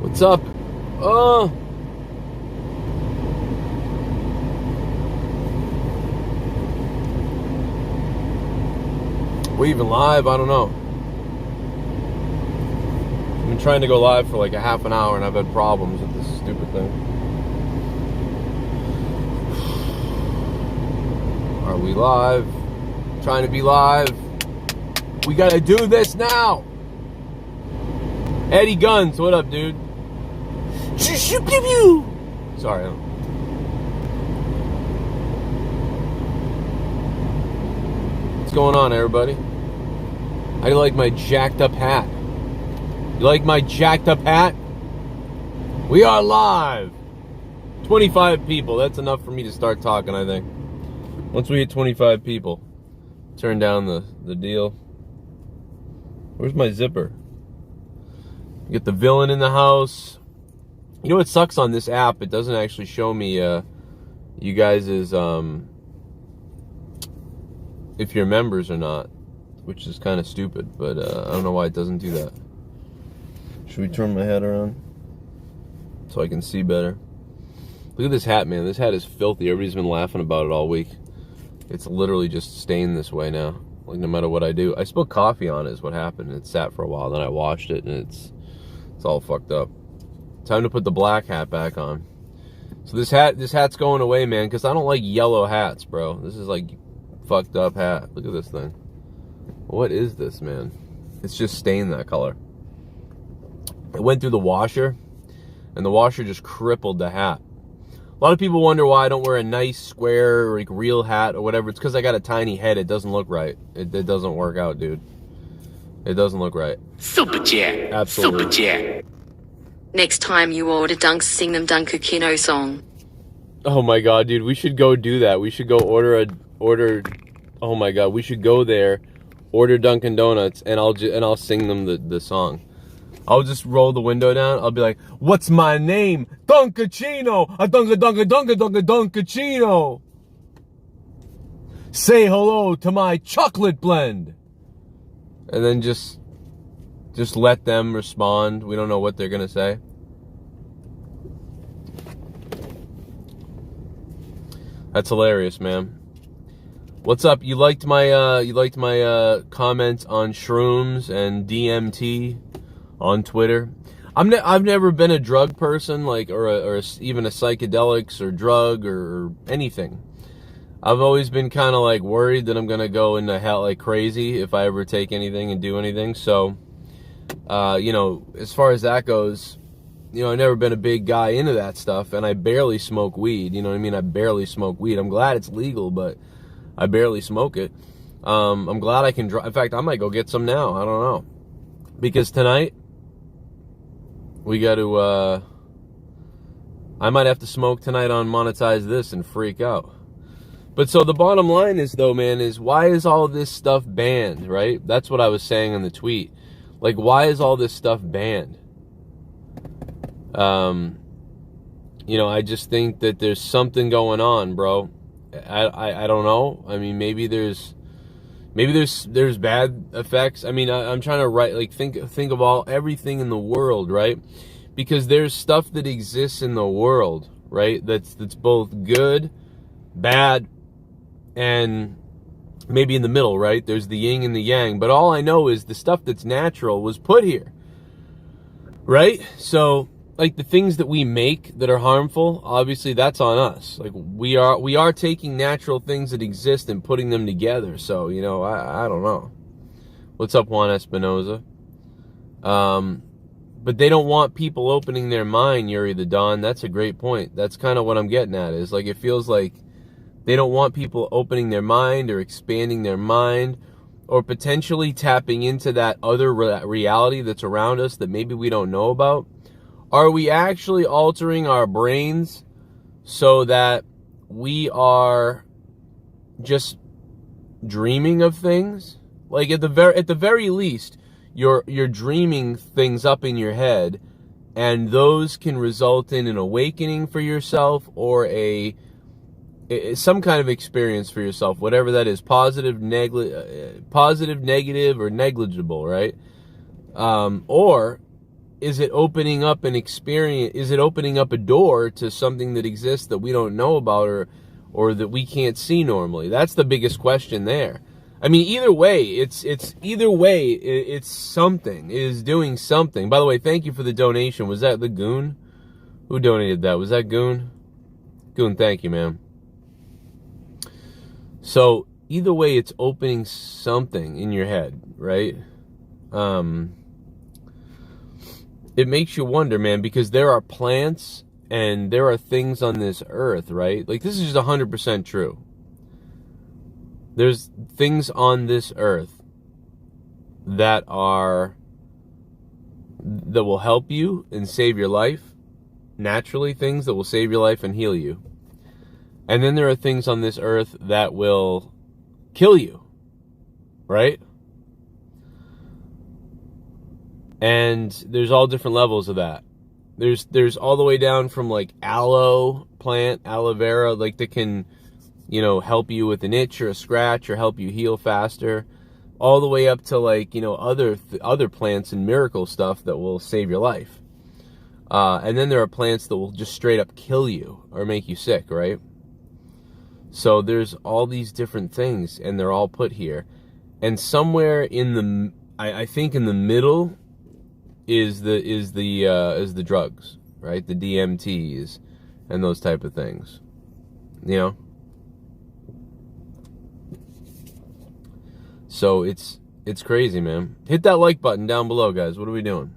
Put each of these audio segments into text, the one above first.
What's up? Oh. We even live? I don't know. I've been trying to go live for like a half an hour and I've had problems with this stupid thing. Are we live? Trying to be live. We gotta do this now. Eddie Guns, what up, dude? Sorry. What's going on, everybody? How do you like my jacked up hat? You like my jacked up hat? We are live. 25 people. That's enough for me to start talking, I think. Once we hit 25 people, turn down the deal. Where's my zipper? Get the villain in the house. You know what sucks on this app? It doesn't actually show me you guys' if you're members or not, which is kind of stupid, but I don't know why it doesn't do that. Should we turn my head around so I can see better? Look at this hat, man. This hat is filthy. Everybody's been laughing about it all week. It's literally just stained this way now. Like, no matter what I do. I spilled coffee on it is what happened. It sat for a while, then I washed it, and it's all fucked up. Time to put the black hat back on. So this hat's going away, man, because I don't like yellow hats, bro. This is like fucked up hat. Look at this thing. What is this, man? It's just stained that color. It went through the washer, and the washer just crippled the hat. A lot of people wonder why I don't wear a nice square like real hat or whatever. It's because I got a tiny head. It doesn't look right. It doesn't work out, dude. It doesn't look right. Super chat. Absolutely. Super chat. Next time you order Dunks, sing them Dunkakino song. Oh my god, dude, we should go do that. We should go order. Oh my god, we should go there, order Dunkin' Donuts, and I'll sing them the song. I'll just roll the window down. I'll be like, "What's my name? Dunkachino. A Dunkachino. Say hello to my chocolate blend." And then just let them respond. We don't know what they're gonna say. That's hilarious, man. What's up? You liked my comments on shrooms and DMT on Twitter? I've never been a drug person, like or even a psychedelics or drug or anything. I've always been kind of like worried that I'm gonna go into hell like crazy if I ever take anything and do anything. So, you know, as far as that goes, you know, I've never been a big guy into that stuff, and I barely smoke weed. You know what I mean? I barely smoke weed. I'm glad it's legal, but I barely smoke it. I'm glad I can drive. In fact, I might go get some now. I don't know, because tonight we got to. I might have to smoke tonight on Monetize This and freak out. But so the bottom line is, though, man, is why is all this stuff banned, right? That's what I was saying in the tweet. Like, why is all this stuff banned? You know, I just think that there's something going on, bro. I don't know. I mean, maybe there's bad effects. I mean, I'm trying to think of everything in the world, right? Because there's stuff that exists in the world, right? That's both good, bad, and maybe in the middle, right? There's the yin and the yang. But all I know is the stuff that's natural was put here, right? So, like, the things that we make that are harmful, obviously that's on us. Like, we are taking natural things that exist and putting them together. So, you know, I don't know. What's up, Juan Espinoza? But they don't want people opening their mind, Yuri the Don. That's a great point. That's kind of what I'm getting at, is like, it feels like they don't want people opening their mind or expanding their mind or potentially tapping into that other reality that's around us that maybe we don't know about. Are we actually altering our brains so that we are just dreaming of things? Like, at the very least, you're dreaming things up in your head, and those can result in an awakening for yourself or some kind of experience for yourself, whatever that is, positive, negative, or negligible, right? Or is it opening up an experience? Is it opening up a door to something that exists that we don't know about or that we can't see normally? That's the biggest question there. I mean, either way, it's something. It is doing something. By the way, thank you for the donation. Was that the Goon? Who donated that? Was that Goon? Goon, thank you, man. So, either way, it's opening something in your head, right? It makes you wonder, man, because there are plants and there are things on this earth, right? Like, this is just 100% true. There's things on this earth that will help you and save your life. Naturally, things that will save your life and heal you. And then there are things on this earth that will kill you, right? And there's all different levels of that. There's all the way down from like aloe plant, aloe vera, like that can, you know, help you with an itch or a scratch or help you heal faster, all the way up to like, you know, other plants and miracle stuff that will save your life. And then there are plants that will just straight up kill you or make you sick, right? So there's all these different things, and they're all put here. And somewhere in the, I think in the middle is the drugs, right? The DMTs and those type of things, you know? So it's crazy, man. Hit that like button down below, guys. What are we doing?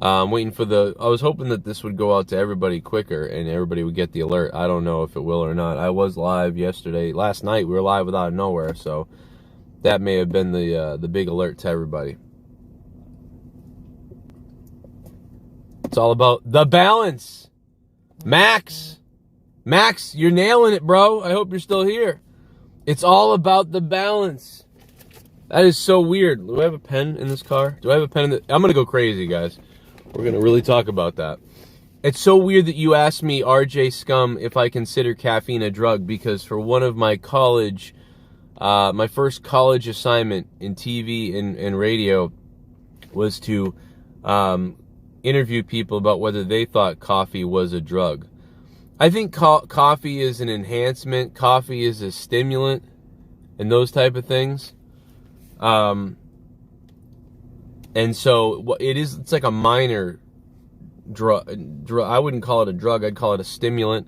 I'm waiting for I was hoping that this would go out to everybody quicker and everybody would get the alert. I don't know if it will or not. I was live last night we were live without nowhere, so that may have been the big alert to everybody. It's all about the balance. Max, you're nailing it, bro. I hope you're still here. It's all about the balance. That is so weird. Do I have a pen in this car? Do I have a pen I'm going to go crazy, guys. We're going to really talk about that. It's so weird that you asked me, RJ Scum, if I consider caffeine a drug, because for one of my my first college assignment in TV and radio was to interview people about whether they thought coffee was a drug. I think coffee is an enhancement. Coffee is a stimulant and those type of things. And so it's like a minor drug. I wouldn't call it a drug. I'd call it a stimulant.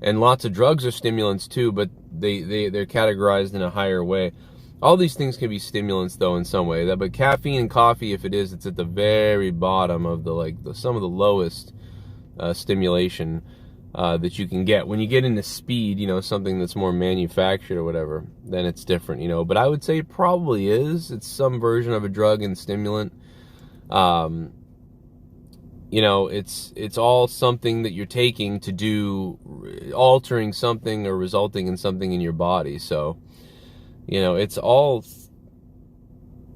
And lots of drugs are stimulants too, but they're categorized in a higher way. All these things can be stimulants though in some way. But caffeine and coffee, if it's at the very bottom of some of the lowest stimulation that you can get. When you get into speed, you know, something that's more manufactured or whatever, then it's different, you know. But I would say it probably is. It's some version of a drug and stimulant. You know, it's all something that you're taking to do, altering something or resulting in something in your body. So, you know, it's all,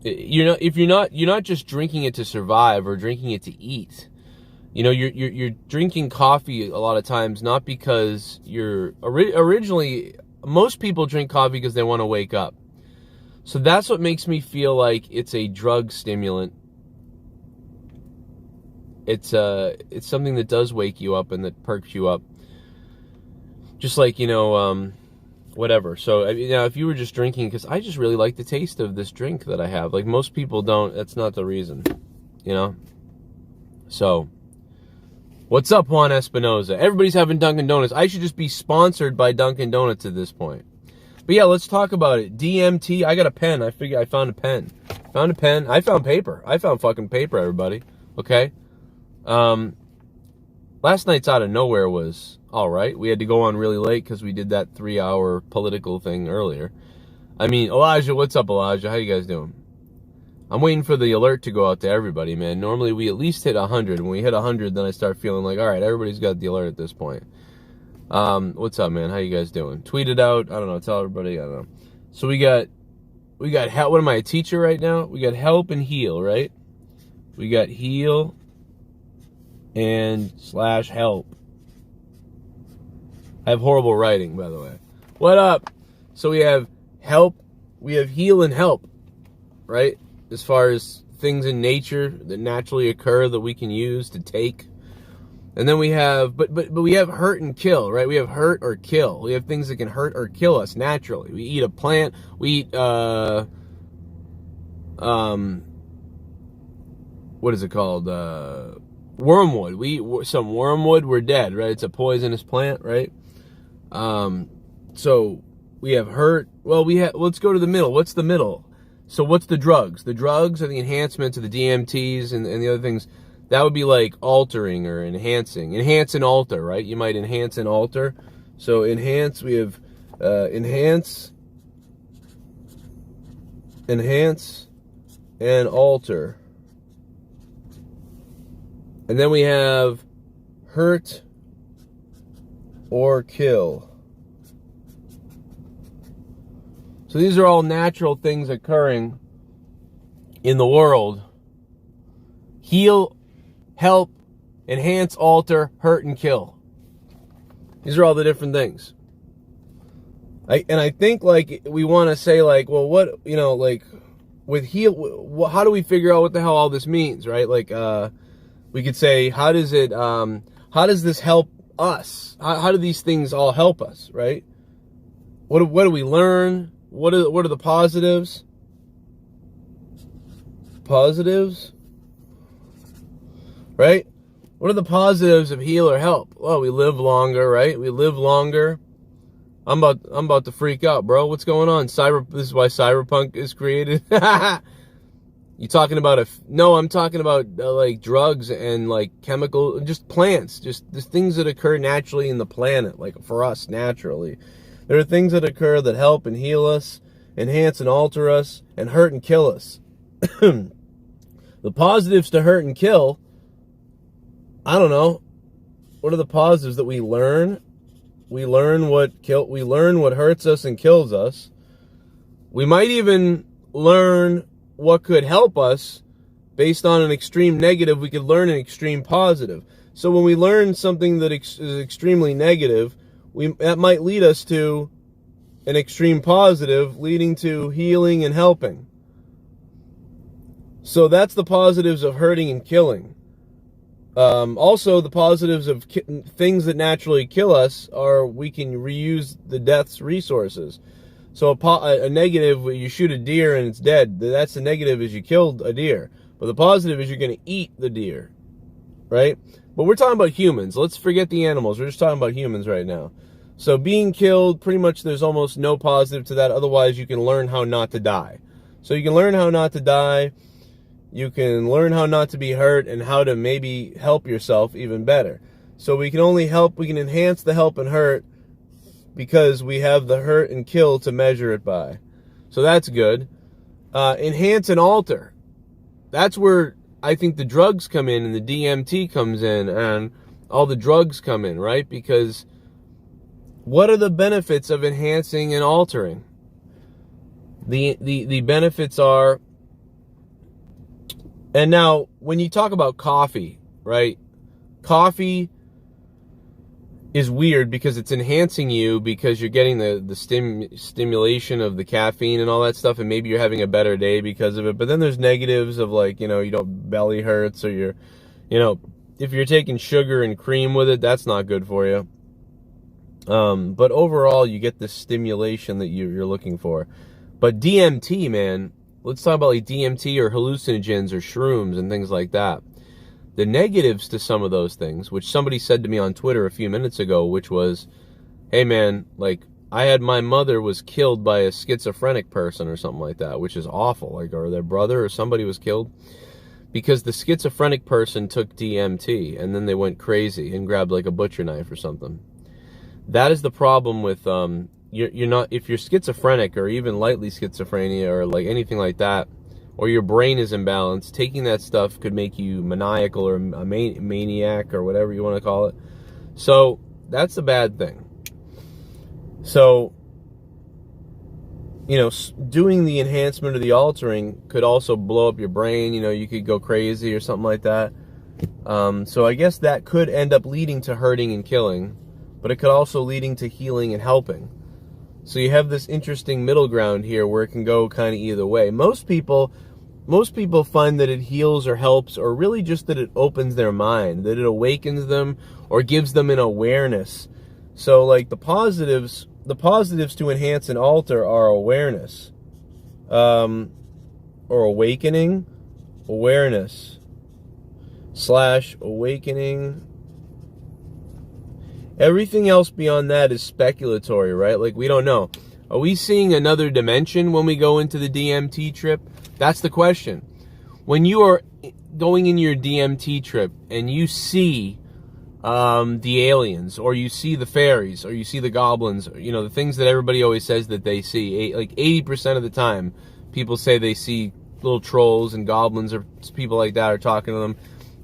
if you're not just drinking it to survive or drinking it to eat. You know, you're drinking coffee a lot of times not because originally, most people drink coffee because they want to wake up. So that's what makes me feel like it's a drug stimulant. It's something that does wake you up and that perks you up. Just like, you know, whatever. So, you know, if you were just drinking, because I just really like the taste of this drink that I have. Like, most people don't. That's not the reason, you know? So, what's up, Juan Espinoza? Everybody's having Dunkin' Donuts. I should just be sponsored by Dunkin' Donuts at this point. But yeah, let's talk about it. DMT. I got a pen. I found a pen. Found a pen. I found paper. I found fucking paper, everybody. Okay? Last night's Out of Nowhere was all right. We had to go on really late because we did that 3-hour political thing earlier. I mean, Elijah, what's up, Elijah? How you guys doing? I'm waiting for the alert to go out to everybody, man. Normally we at least hit 100. When we hit 100, then I start feeling like, all right, everybody's got the alert at this point. What's up, man? How you guys doing? Tweet it out. I don't know. Tell everybody. I don't know. So we got help. What am I, a teacher right now? We got help and heal, right? We got heal and / help. I have horrible writing, by the way. What up? So we have help. We have heal and help, right? As far as things in nature that naturally occur that we can use to take. And then we have, but we have hurt and kill, right? We have hurt or kill. We have things that can hurt or kill us naturally. We eat a plant. We eat, what is it called? Wormwood. We eat some wormwood, we're dead, right? It's a poisonous plant, right? So we have hurt. Well, let's go to the middle. What's the middle? So what's the drugs? The drugs are the enhancements of the DMTs and the other things. That would be like altering or enhancing. Enhance and alter, right? You might enhance and alter. So enhance, we have enhance, and alter. And then we have hurt or kill. So these are all natural things occurring in the world. Heal, help, enhance, alter, hurt, and kill. These are all the different things. I think, like, we want to say, like, well, what, you know, like, with heal, how do we figure out what the hell all this means, right? Like, we could say, how does this help us? How do these things all help us, right? What do we learn? What are the positives? Positives? Right? What are the positives of heal or help? Well, we live longer, right? We live longer. I'm about to freak out, bro. What's going on? This is why cyberpunk is created. You talking about no, I'm talking about like drugs and like chemical, just plants, just the things that occur naturally in the planet, like for us naturally. There are things that occur that help and heal us, enhance and alter us, and hurt and kill us. The positives to hurt and kill, I don't know. What are the positives that we learn? We learn what hurts us and kills us. We might even learn what could help us based on an extreme negative. We could learn an extreme positive. So when we learn something that is extremely negative, that might lead us to an extreme positive, leading to healing and helping. So that's the positives of hurting and killing. Also, the positives of things that naturally kill us are we can reuse the death's resources. So a negative, you shoot a deer and it's dead. That's the negative, is you killed a deer. But the positive is you're going to eat the deer, right? But we're talking about humans. Let's forget the animals. We're just talking about humans right now. So being killed, pretty much there's almost no positive to that. Otherwise, you can learn how not to die. So you can learn how not to die. You can learn how not to be hurt and how to maybe help yourself even better. So we can only help, we can enhance the help and hurt because we have the hurt and kill to measure it by. So that's good. Enhance and alter. That's where I think the drugs come in and the DMT comes in and all the drugs come in, right? Because what are the benefits of enhancing and altering? The benefits are, and now when you talk about coffee, right? Coffee is weird because it's enhancing you because you're getting the stimulation of the caffeine and all that stuff, and maybe you're having a better day because of it. But then there's negatives of, like, you know, you don't belly hurts, or you're, you know, if you're taking sugar and cream with it, that's not good for you. But overall, you get the stimulation that you're looking for. But DMT, man, let's talk about like DMT or hallucinogens or shrooms and things like that. The negatives to some of those things, which somebody said to me on Twitter a few minutes ago, which was, hey man, like, my mother was killed by a schizophrenic person or something like that, which is awful, like, or their brother or somebody was killed because the schizophrenic person took DMT and then they went crazy and grabbed like a butcher knife or something. That is the problem with, you're not, if you're schizophrenic or even lightly schizophrenia or like anything like that, or your brain is imbalanced, taking that stuff could make you maniacal or a maniac or whatever you want to call it. So that's a bad thing. So, you know, doing the enhancement or the altering could also blow up your brain. You know, you could go crazy or something like that. So I guess that could end up leading to hurting and killing, but it could also leading to healing and helping. So you have this interesting middle ground here where it can go kind of either way. Most people, most people find that it heals or helps, or really just that it opens their mind, that it awakens them or gives them an awareness. So like the positives to enhance and alter are awareness, or awakening, awareness, / awakening. Everything else beyond that is speculatory, right? Like, we don't know. Are we seeing another dimension when we go into the DMT trip? That's the question. When you are going in your DMT trip and you see the aliens, or you see the fairies, or you see the goblins, you know, the things that everybody always says that they see, like 80% of the time, people say they see little trolls and goblins or people like that are talking to them,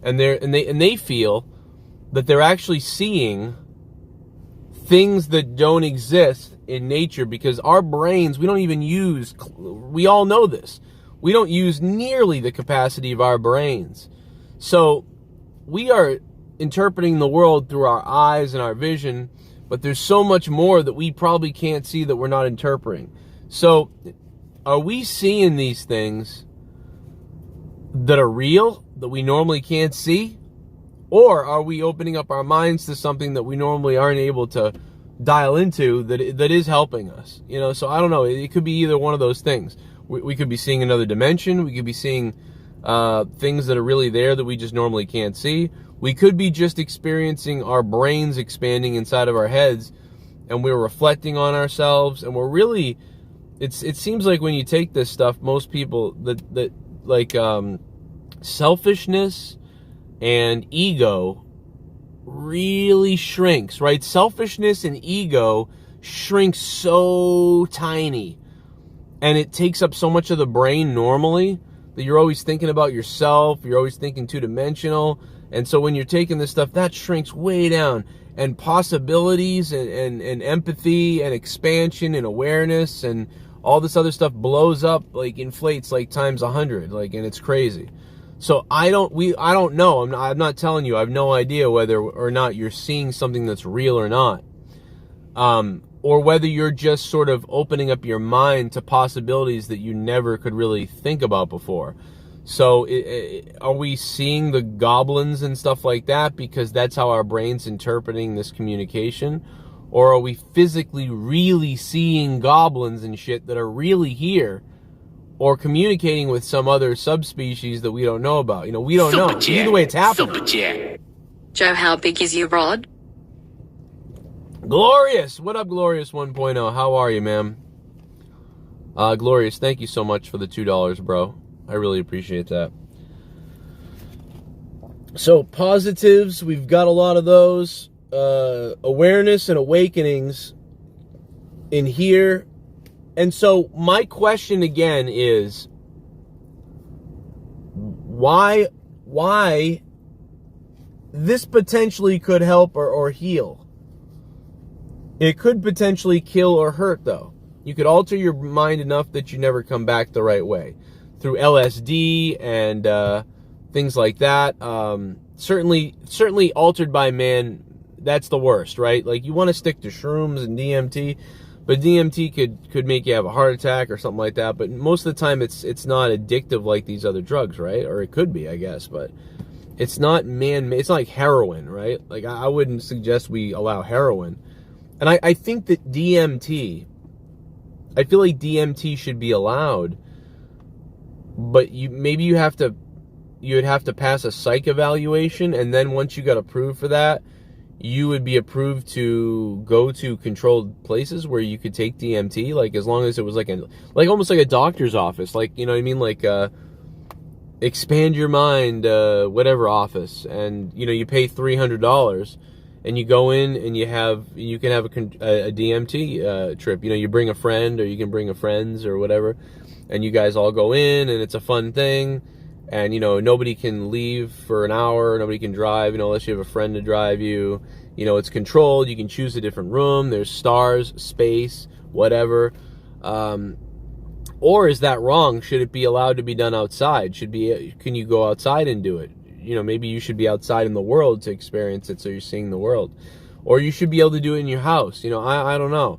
and they feel that they're actually seeing things that don't exist in nature, because our brains, we don't even use, we all know this, we don't use nearly the capacity of our brains. So we are interpreting the world through our eyes and our vision, but there's so much more that we probably can't see that we're not interpreting. So are we seeing these things that are real, that we normally can't see? Or are we opening up our minds to something that we normally aren't able to dial into, that is helping us? You know, so I don't know. It could be either one of those things. We could be seeing another dimension. We could be seeing things that are really there that we just normally can't see. We could be just experiencing our brains expanding inside of our heads, and we're reflecting on ourselves, and we're really, it seems like when you take this stuff, most people, that like selfishness and ego really shrinks, right? Selfishness and ego shrinks so tiny, and it takes up so much of the brain normally that you're always thinking about yourself, you're always thinking two-dimensional, and so when you're taking this stuff, that shrinks way down, and possibilities and empathy and expansion and awareness and all this other stuff blows up, like inflates like times 100, like, and it's crazy. So I don't know. I'm not telling you. I have no idea whether or not you're seeing something that's real or not, or whether you're just sort of opening up your mind to possibilities that you never could really think about before. So are we seeing the goblins and stuff like that because that's how our brain's interpreting this communication? Or are we physically really seeing goblins and shit that are really here, or communicating with some other subspecies that we don't know about? You know, we don't know. Either way, it's happening. Joe, how big is your rod? Glorious! What up, Glorious 1.0? How are you, ma'am? Glorious, thank you so much for the $2, bro. I really appreciate that. So, positives, we've got a lot of those. Awareness and awakenings in here. And so my question again is, why this potentially could help or heal? It could potentially kill or hurt, though. You could alter your mind enough that you never come back the right way. Through LSD and things like that. Certainly altered by man, that's the worst, right? Like, you want to stick to shrooms and DMT, but DMT could make you have a heart attack or something like that. But most of the time, it's not addictive like these other drugs, right? Or it could be, I guess, but it's not man-made. It's not like heroin, right? Like, I wouldn't suggest we allow heroin. And I think that DMT, I feel like DMT should be allowed, but you'd have to pass a psych evaluation, and then once you got approved for that, you would be approved to go to controlled places where you could take DMT, like, as long as it was like almost like a doctor's office, like, you know what I mean, like expand your mind, whatever office, and you know, you pay $300 and you go in and you can have a DMT trip. You know, you bring a friend, or you can bring a friends or whatever, and you guys all go in, and it's a fun thing. And, you know, nobody can leave for an hour, nobody can drive, you know, unless you have a friend to drive you. You know, it's controlled, you can choose a different room, there's stars, space, whatever. Or is that wrong? Should it be allowed to be done outside? Can you go outside and do it? You know, maybe you should be outside in the world to experience it, so you're seeing the world. Or you should be able to do it in your house, you know, I don't know.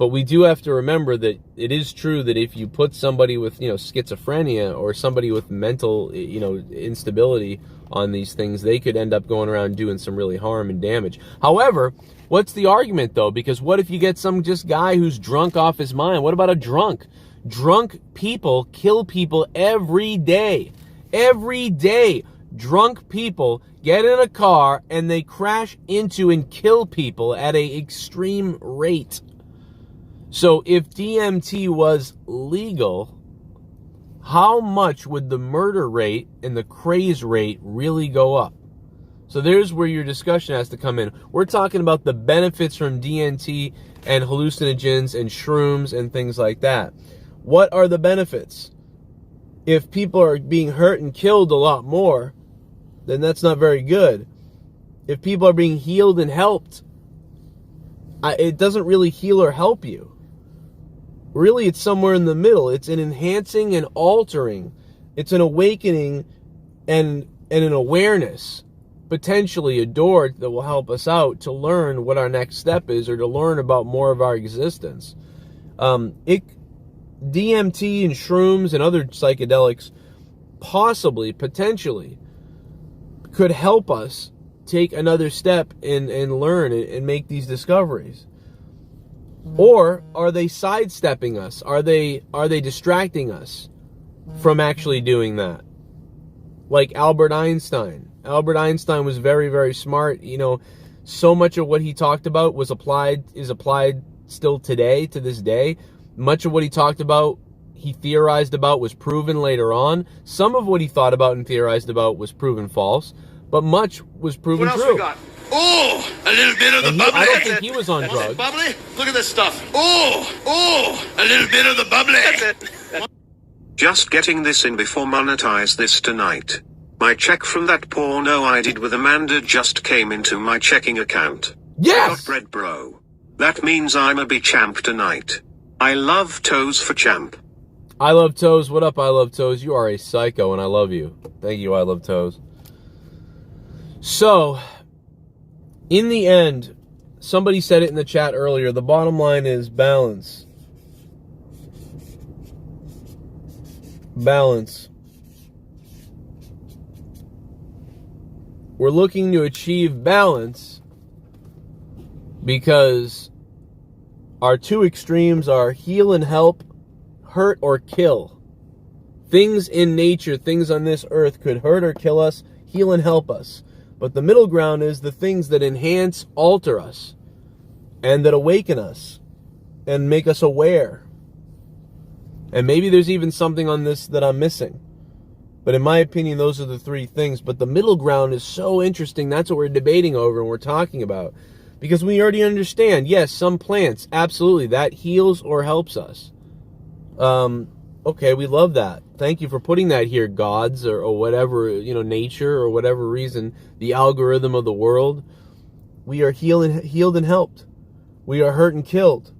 But we do have to remember that it is true that if you put somebody with, schizophrenia or somebody with mental, instability on these things, they could end up going around doing some really harm and damage. However, what's the argument, though? Because what if you get some just guy who's drunk off his mind? What about a drunk? Drunk people kill people every day. Every day. Drunk people get in a car and they crash into and kill people at an extreme rate. So if DMT was legal, how much would the murder rate and the craze rate really go up? So there's where your discussion has to come in. We're talking about the benefits from DMT and hallucinogens and shrooms and things like that. What are the benefits? If people are being hurt and killed a lot more, then that's not very good. If people are being healed and helped, it doesn't really heal or help you. Really, it's somewhere in the middle. It's an enhancing and altering. It's an awakening and an awareness, potentially a door that will help us out to learn what our next step is or to learn about more of our existence. DMT and shrooms and other psychedelics possibly, potentially, could help us take another step and learn and make these discoveries. Or are they sidestepping us? Are they distracting us from actually doing that? Like Albert Einstein. Albert Einstein was very, very smart. So much of what he talked about is applied still today, to this day. Much of what he talked about, he theorized about, was proven later on. Some of what he thought about and theorized about was proven false, but much was proven true. What else we got? Oh, a little bit of the bubbly. I don't think he was on drugs. Bubbly? Look at this stuff. Oh, a little bit of the bubbly. That's it. Just getting this in before monetize this tonight. My check from that porno I did with Amanda just came into my checking account. Yes! Got bread, bro. That means I'm a champ tonight. I love Toes for champ. I love Toes. What up, I love Toes? You are a psycho and I love you. Thank you, I love Toes. So, in the end, somebody said it in the chat earlier, the bottom line is balance. Balance. We're looking to achieve balance because our two extremes are heal and help, hurt or kill. Things in nature, things on this earth could hurt or kill us, heal and help us. But the middle ground is the things that enhance, alter us, and that awaken us, and make us aware. And maybe there's even something on this that I'm missing. But in my opinion, those are the three things. But the middle ground is so interesting. That's what we're debating over and we're talking about. Because we already understand, yes, some plants, absolutely, that heals or helps us. Okay, we love that. Thank you for putting that here, gods, or whatever, nature, or whatever reason, the algorithm of the world. We are healed and helped. We are hurt and killed.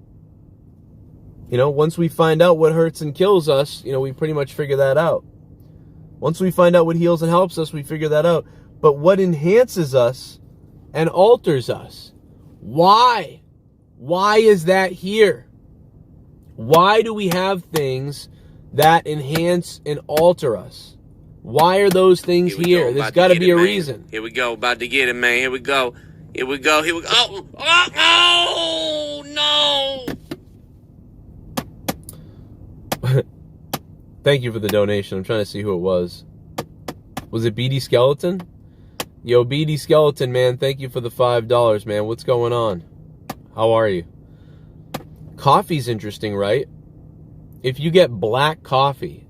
Once we find out what hurts and kills us, we pretty much figure that out. Once we find out what heals and helps us, we figure that out. But what enhances us and alters us? Why? Why is that here? Why do we have things that enhance and alter us? Why are those things here? There's got to be a reason. Here we go, about to get it, man. Here we go. Oh, no! Thank you for the donation. I'm trying to see who it was. Was it BD Skeleton? Yo, BD Skeleton, man, thank you for the $5, man. What's going on? How are you? Coffee's interesting, right? If you get black coffee,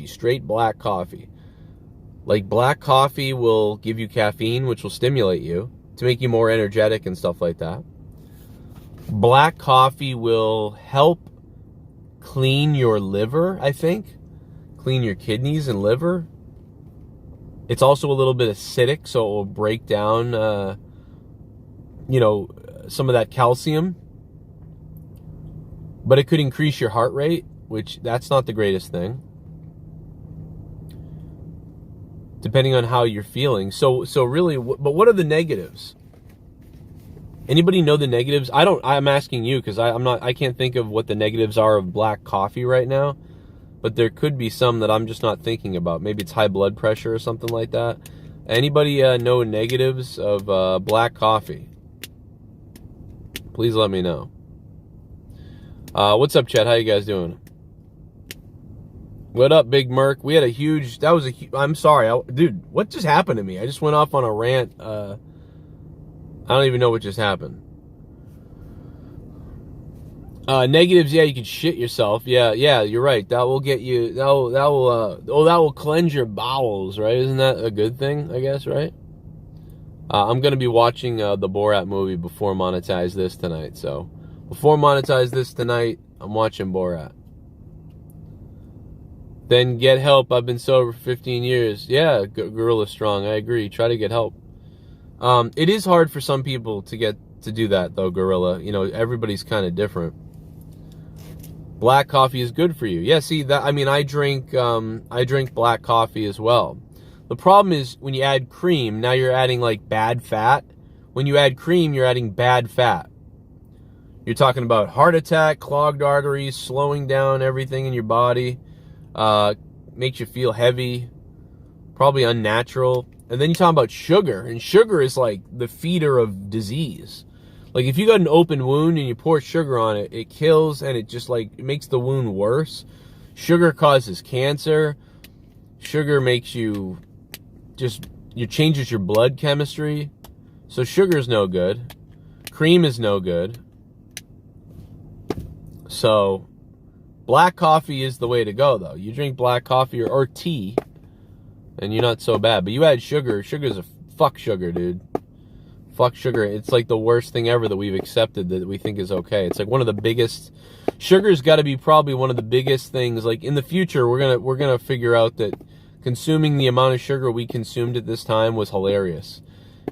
straight black coffee, like black coffee will give you caffeine, which will stimulate you to make you more energetic and stuff like that. Black coffee will help clean your liver, I think. Clean your kidneys and liver. It's also a little bit acidic, so it will break down, some of that calcium. But it could increase your heart rate, which that's not the greatest thing. Depending on how you're feeling. So really, but what are the negatives? Anybody know the negatives? I'm asking you because I can't think of what the negatives are of black coffee right now. But there could be some that I'm just not thinking about. Maybe it's high blood pressure or something like that. Anybody know negatives of black coffee? Please let me know. What's up, Chet? How you guys doing? What up, Big Merc? We had a huge... I'm sorry. Dude, what just happened to me? I just went off on a rant. I don't even know what just happened. Negatives, yeah, you can shit yourself. Yeah, you're right. That will get you, that will cleanse your bowels, right? Isn't that a good thing, I guess, right? I'm going to be watching the Borat movie before Monetize This tonight. So, before Monetize This tonight, I'm watching Borat. Then get help. I've been sober for 15 years. Yeah, Gorilla Strong, I agree. Try to get help. It is hard for some people to do that, though, Gorilla. You know, everybody's kind of different. Black coffee is good for you. Yeah, see that. I mean, I drink black coffee as well. The problem is when you add cream, now you're adding like bad fat. When you add cream, you're adding bad fat. You're talking about heart attack, clogged arteries, slowing down everything in your body, makes you feel heavy, probably unnatural. And then you're talking about sugar, and sugar is like the feeder of disease. Like, if you got an open wound and you pour sugar on it, it kills, and it makes the wound worse. Sugar causes cancer. Sugar makes you changes your blood chemistry. So sugar's no good. Cream is no good. So, black coffee is the way to go, though. You drink black coffee or tea, and you're not so bad. But you add sugar. Sugar's fuck sugar, dude. Fuck sugar. It's like the worst thing ever that we've accepted that we think is okay. It's like one of the biggest... Sugar's got to be probably one of the biggest things. Like, in the future, we're gonna figure out that consuming the amount of sugar we consumed at this time was hilarious.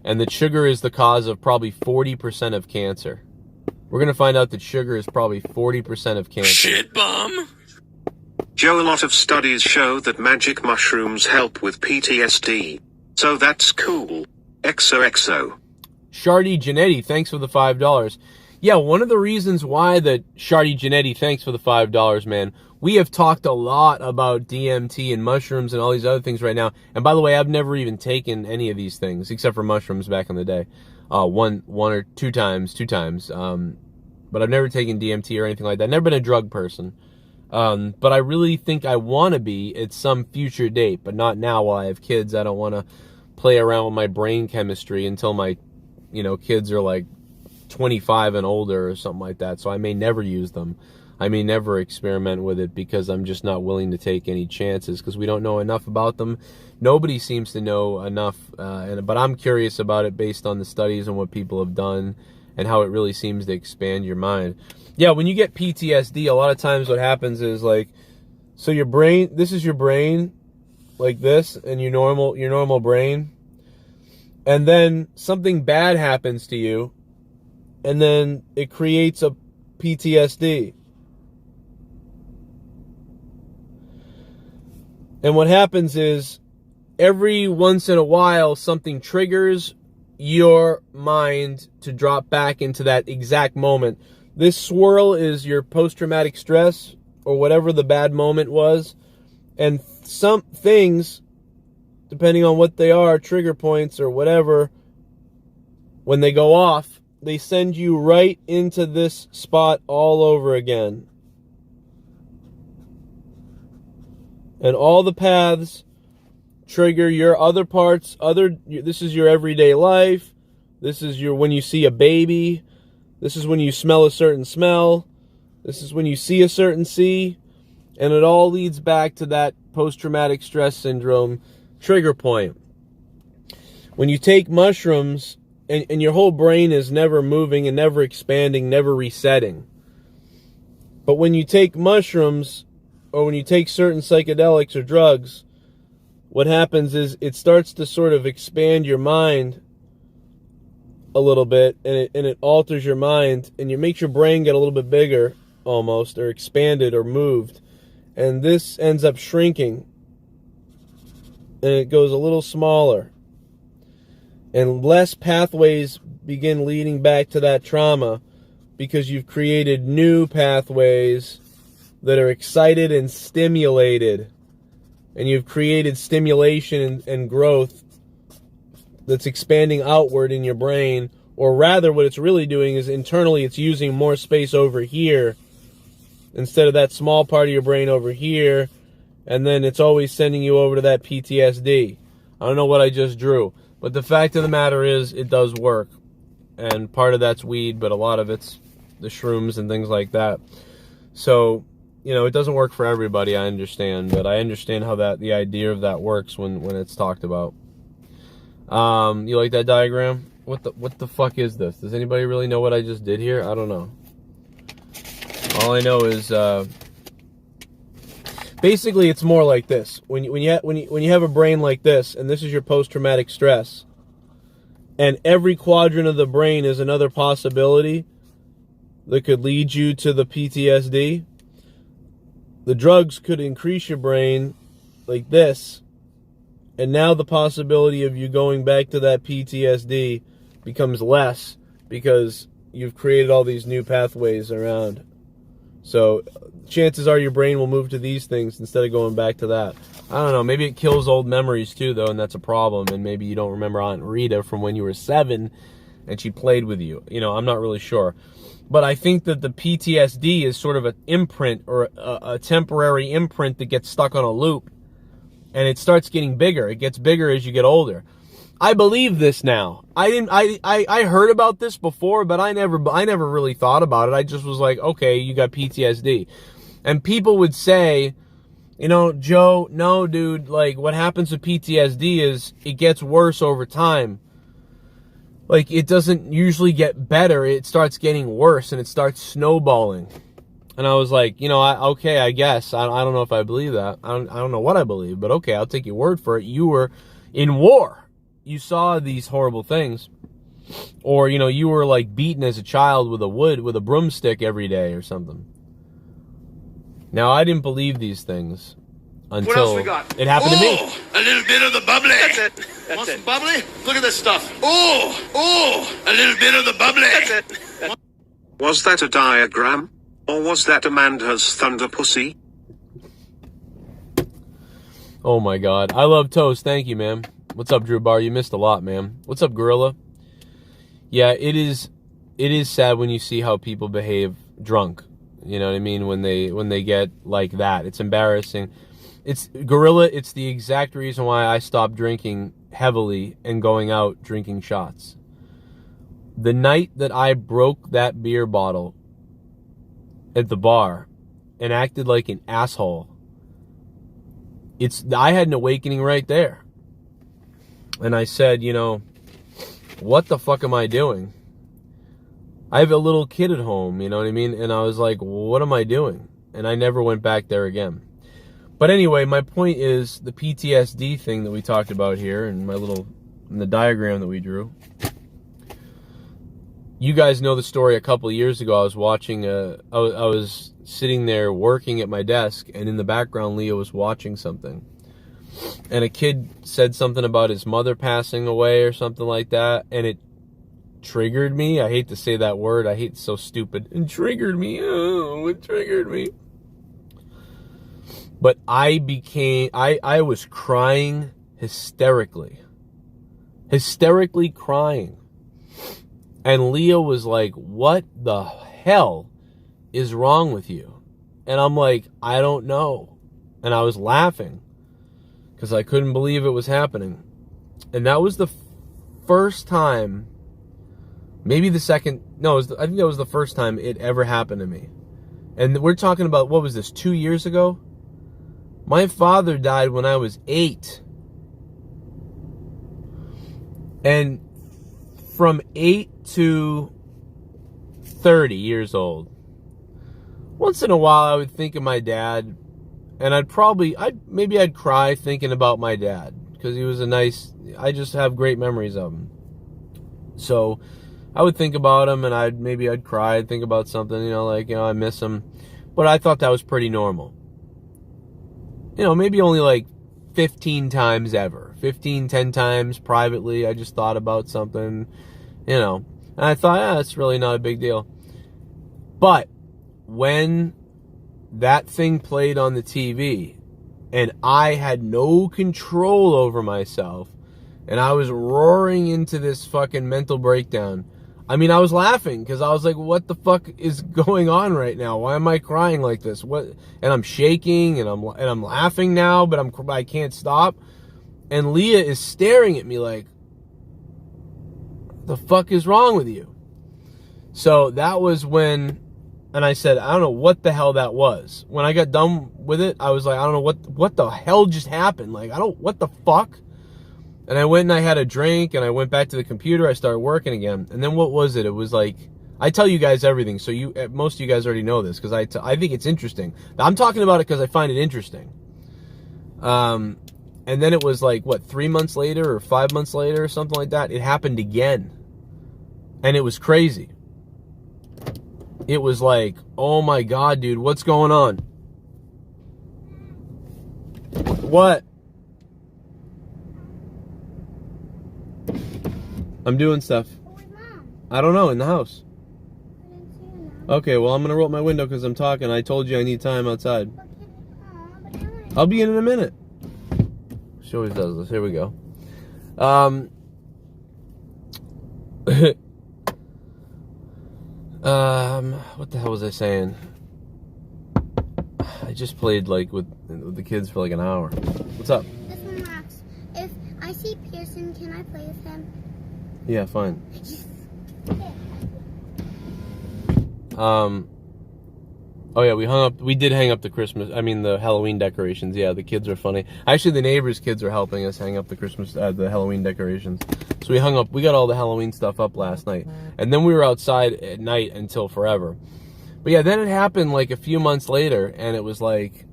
And that sugar is the cause of probably 40% of cancer. We're gonna find out that sugar is probably 40% of cancer. Shit bomb. Joe, a lot of studies show that magic mushrooms help with PTSD. So that's cool. XOXO. Shardy Janetti, thanks for the $5. Yeah, one of the reasons why that Shardy Janetti, thanks for the $5, man. We have talked a lot about DMT and mushrooms and all these other things right now. And by the way, I've never even taken any of these things except for mushrooms back in the day. One or two times. But I've never taken DMT or anything like that. Never been a drug person. But I really think I want to be at some future date, but not now while I have kids. I don't want to play around with my brain chemistry until my kids are like 25 and older or something like that. So I may never use them. I may never experiment with it because I'm just not willing to take any chances because we don't know enough about them. Nobody seems to know enough, but I'm curious about it based on the studies and what people have done and how it really seems to expand your mind. Yeah, when you get PTSD, a lot of times what happens is like, so your brain, this is your brain, like this, and your normal brain. And then something bad happens to you, and then it creates a PTSD. And what happens is, every once in a while, something triggers your mind to drop back into that exact moment. This swirl is your post-traumatic stress, or whatever the bad moment was. And some things, depending on what they are, trigger points or whatever, when they go off, they send you right into this spot all over again. And all the paths trigger your other parts. This is your everyday life. This is when you see a baby. This is when you smell a certain smell. This is when you see a certain see. And it all leads back to that post-traumatic stress syndrome trigger point. When you take mushrooms and your whole brain is never moving and never expanding, never resetting. But when you take mushrooms or when you take certain psychedelics or drugs, what happens is it starts to sort of expand your mind a little bit, and it alters your mind, and it makes your brain get a little bit bigger almost, or expanded or moved. And this ends up shrinking, and it goes a little smaller. And less pathways begin leading back to that trauma because you've created new pathways that are excited and stimulated. And you've created stimulation and growth that's expanding outward in your brain. Or rather, what it's really doing is internally it's using more space over here instead of that small part of your brain over here. And then it's always sending you over to that PTSD. I don't know what I just drew. But the fact of the matter is, it does work. And part of that's weed, but a lot of it's the shrooms and things like that. So, you know, it doesn't work for everybody, I understand. But I understand how the idea of that works when it's talked about. You like that diagram? What the fuck is this? Does anybody really know what I just did here? I don't know. All I know is, basically, it's more like this. When you have a brain like this, and this is your post-traumatic stress, and every quadrant of the brain is another possibility that could lead you to the PTSD, the drugs could increase your brain like this, and now the possibility of you going back to that PTSD becomes less because you've created all these new pathways around. So chances are your brain will move to these things instead of going back to that. I don't know. Maybe it kills old memories too, though, and that's a problem. And maybe you don't remember Aunt Rita from when you were 7 and she played with you. You know, I'm not really sure. But I think that the PTSD is sort of an imprint or a temporary imprint that gets stuck on a loop. And it starts getting bigger. It gets bigger as you get older. I believe this now. I heard about this before, but I never really thought about it. I just was like, okay, you got PTSD. And people would say, you know, Joe, no, dude, like what happens with PTSD is it gets worse over time. Like it doesn't usually get better. It starts getting worse and it starts snowballing. And I was like, you know, okay, I guess. I don't know if I believe that. I don't know what I believe, but okay, I'll take your word for it. You were in war. You saw these horrible things. Or, you know, you were like beaten as a child with a broomstick every day or something. Now, I didn't believe these things until What else we got? It happened to me. A little bit of the bubbly. That's it. Want That's some it. bubbly? Look at this stuff. A little bit of the bubbly. That's it. Was that a diagram? Or was that Amanda's thunder pussy? Oh my God. I love toast. Thank you, man. What's up, Drew Bar? You missed a lot, man. What's up, Gorilla? Yeah, it is sad when you see how people behave drunk. You know what I mean? When they get like that. It's embarrassing. It's Gorilla, it's the exact reason why I stopped drinking heavily and going out drinking shots. The night that I broke that beer bottle at the bar and acted like an asshole, I had an awakening right there. And I said, you know, what the fuck am I doing? I have a little kid at home, you know what I mean? And I was like, what am I doing? And I never went back there again. But anyway, my point is the PTSD thing that we talked about here and the diagram that we drew. You guys know the story. A couple of years ago, I was watching, I was sitting there working at my desk, and in the background, Leo was watching something. And a kid said something about his mother passing away or something like that, and it triggered me. I hate to say that word. I hate it's so stupid. It triggered me. Oh, it triggered me. But I was crying hysterically. Hysterically crying. And Leo was like, what the hell is wrong with you? And I'm like, I don't know. And I was laughing because I couldn't believe it was happening. And that was the first time, maybe the second, no, I think that was the first time it ever happened to me. And we're talking about, what was this, 2 years ago? My father died when I was 8. And from 8 to 30 years old, once in a while I would think of my dad, and I'd cry thinking about my dad, because he was I just have great memories of him. So I would think about him, and I'd cry, I'd think about something, I miss him. But I thought that was pretty normal. Maybe only like 15 times ever. 15, 10 times privately. I just thought about something, you know. And I thought, it's really not a big deal. But when that thing played on the TV and I had no control over myself and I was roaring into this fucking mental breakdown, I mean, I was laughing because I was like, what the fuck is going on right now? Why am I crying like this? What? And I'm shaking and I'm laughing now, but I can't stop. And Leah is staring at me like, the fuck is wrong with you? So that was when, and I said, I don't know what the hell that was. When I got done with it, I was like, I don't know what the hell just happened. Like, what the fuck? And I went and I had a drink and I went back to the computer. I started working again. And then what was it? It was like, I tell you guys everything. So most of you guys already know this because I think it's interesting. I'm talking about it because I find it interesting. And then it was like, 3 months later or 5 months later or something like that. It happened again. And it was crazy. It was like, oh my God, dude, what's going on? What? I'm doing stuff. Where's Mom? I don't know, in the house. I didn't see her now. Okay, well, I'm going to roll up my window because I'm talking. I told you I need time outside. But I wanna- I'll be in a minute. She always does this. Here we go. What the hell was I saying? I just played like with the kids for like an hour. What's up? This one asks, if I see Pearson, can I play with him? Yeah, fine. Oh yeah, we did hang up the Halloween decorations. Yeah, the kids are funny. Actually, the neighbors' kids are helping us hang up the Halloween decorations. So we got all the Halloween stuff up last night. And then we were outside at night until forever. But yeah, then it happened like a few months later and it was like,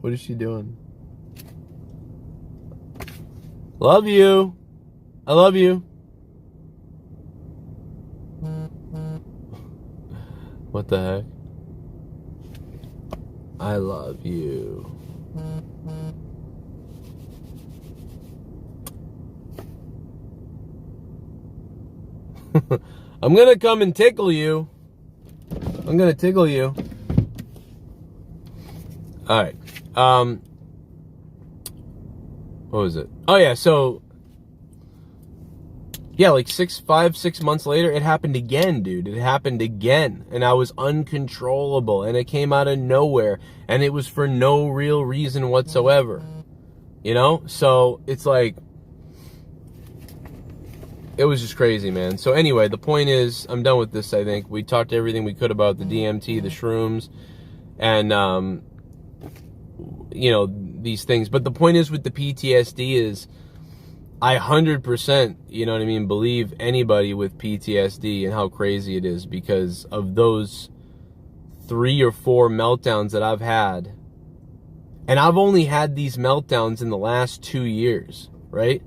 what is she doing? Love you. I love you. What the heck? I love you. I'm gonna come and tickle you. I'm gonna tickle you. Alright. What was it? Oh yeah, so yeah, like 6 months later, it happened again, dude. It happened again. And I was uncontrollable. And it came out of nowhere. And it was for no real reason whatsoever. You know? So, it's like, it was just crazy, man. So anyway, the point is, I'm done with this, I think. We talked everything we could about the DMT, the shrooms, and, you know, these things. But the point is with the PTSD is, I 100%, you know what I mean, believe anybody with PTSD and how crazy it is because of those 3 or 4 meltdowns that I've had. And I've only had these meltdowns in the last 2 years, right?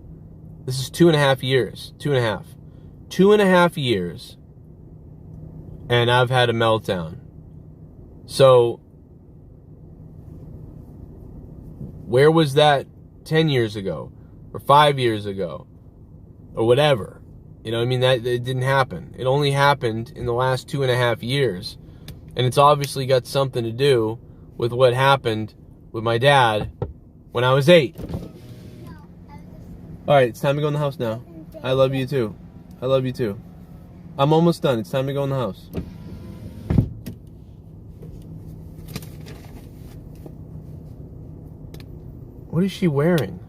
This is 2.5 years. 2.5. 2.5 years. And I've had a meltdown. So, where was that 10 years ago? Or 5 years ago, or whatever. You know what I mean? That it didn't happen. It only happened in the last 2.5 years. And it's obviously got something to do with what happened with my dad when I was 8. Alright, it's time to go in the house now. I love you too. I love you too. I'm almost done. It's time to go in the house. What is she wearing?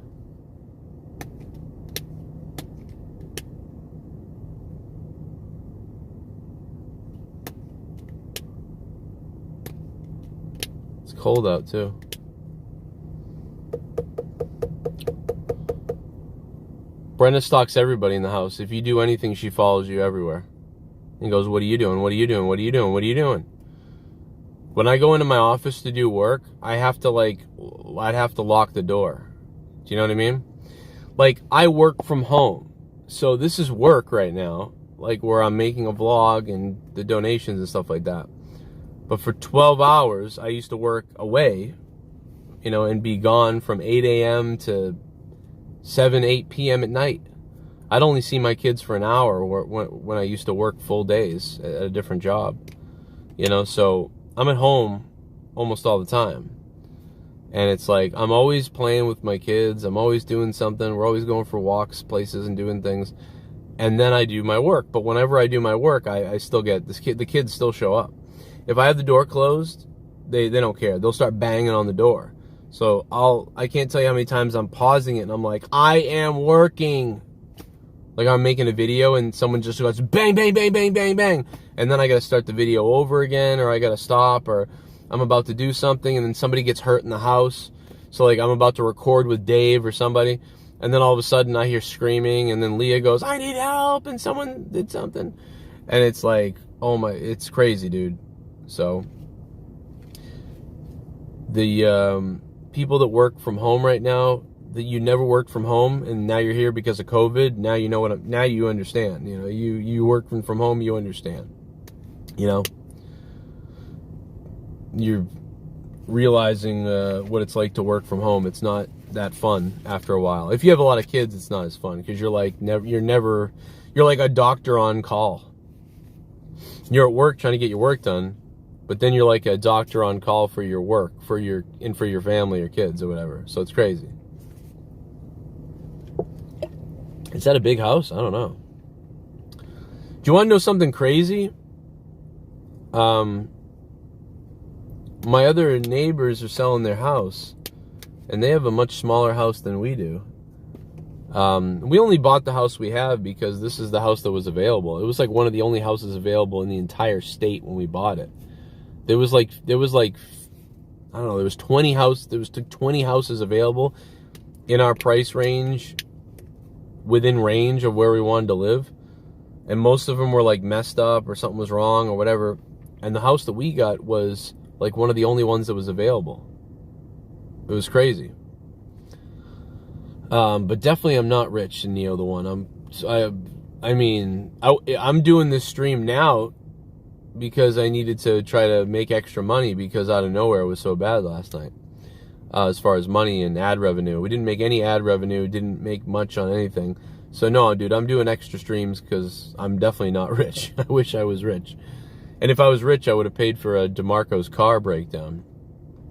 Cold out too. Brenda stalks everybody in the house. If you do anything, she follows you everywhere. And goes, what are you doing? What are you doing? What are you doing? What are you doing? When I go into my office to do work, I'd have to lock the door. Do you know what I mean? Like, I work from home. So this is work right now. Like, where I'm making a vlog and the donations and stuff like that. But for 12 hours, I used to work away you know, and be gone from 8 a.m. to 7, 8 p.m. at night. I'd only see my kids for an hour when I used to work full days at a different job. You know, so I'm at home almost all the time. And it's like, I'm always playing with my kids. I'm always doing something. We're always going for walks, places, and doing things. And then I do my work. But whenever I do my work, I still get the kids still show up. If I have the door closed, they don't care. They'll start banging on the door. So I can't tell you how many times I'm pausing it and I'm like, I am working. Like I'm making a video and someone just goes bang, bang, bang, bang, bang, bang. And then I got to start the video over again, or I got to stop, or I'm about to do something and then somebody gets hurt in the house. So like I'm about to record with Dave or somebody, and then all of a sudden I hear screaming, and then Leah goes, I need help, and someone did something. And it's like, oh my, it's crazy, dude. So the people that work from home right now, that you never worked from home and now you're here because of COVID, now you know now you understand. You know, you work from home, you understand. You know, you're realizing what it's like to work from home. It's not that fun after a while. If you have a lot of kids, it's not as fun because you're like you're like a doctor on call. You're at work trying to get your work done, but then you're like a doctor on call for your work, for your family or kids or whatever. So it's crazy. Is that a big house? I don't know. Do you want to know something crazy? My other neighbors are selling their house, and they have a much smaller house than we do. We only bought the house we have because this is the house that was available. It was like one of the only houses available in the entire state when we bought it. There was like I don't know, there was 20 houses available in our price range, within range of where we wanted to live, and most of them were like messed up or something was wrong or whatever, and the house that we got was like one of the only ones that was available. It was crazy. But definitely I'm not rich in Neo the One. I'm doing this stream now because I needed to try to make extra money because out of nowhere it was so bad last night. As far as money and ad revenue. We didn't make any ad revenue, didn't make much on anything. So no, dude, I'm doing extra streams because I'm definitely not rich. I wish I was rich. And if I was rich, I would have paid for a DeMarco's car breakdown.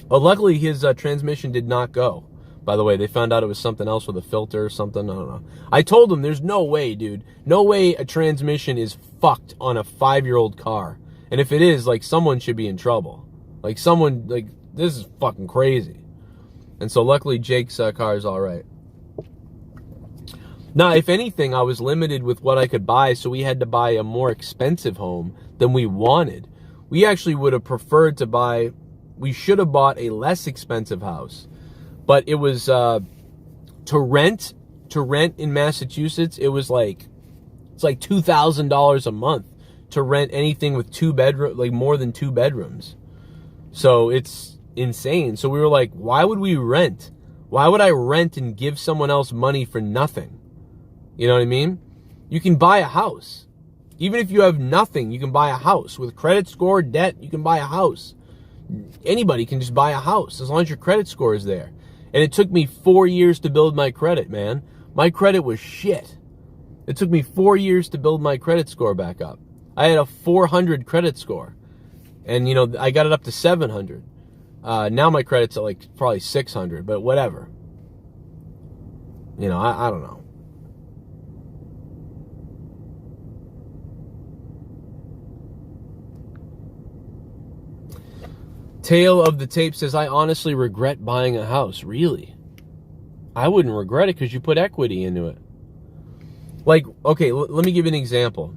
Well, luckily his transmission did not go. By the way, they found out it was something else with a filter or something. I don't know. I told them there's no way, dude. No way a transmission is fucked on a 5-year-old car. And if it is, like, someone should be in trouble. Like, someone, like, this is fucking crazy. And so luckily Jake's car is all right. Now, if anything, I was limited with what I could buy, so we had to buy a more expensive home than we wanted. We actually would have preferred to buy, we should have bought a less expensive house. But it was, to rent in Massachusetts, it's like $2,000 a month to rent anything with 2 bedrooms, like more than 2 bedrooms. So it's insane. So we were like, why would we rent? Why would I rent and give someone else money for nothing? You know what I mean? You can buy a house. Even if you have nothing, you can buy a house. With credit score, debt, you can buy a house. Anybody can just buy a house as long as your credit score is there. And it took me 4 years to build my credit, man. My credit was shit. It took me 4 years to build my credit score back up. I had a 400 credit score. And, you know, I got it up to 700. Now my credit's at like probably 600, but whatever. You know, I don't know. Tale of the Tape says, I honestly regret buying a house. Really? I wouldn't regret it because you put equity into it. Like, okay, let me give you an example.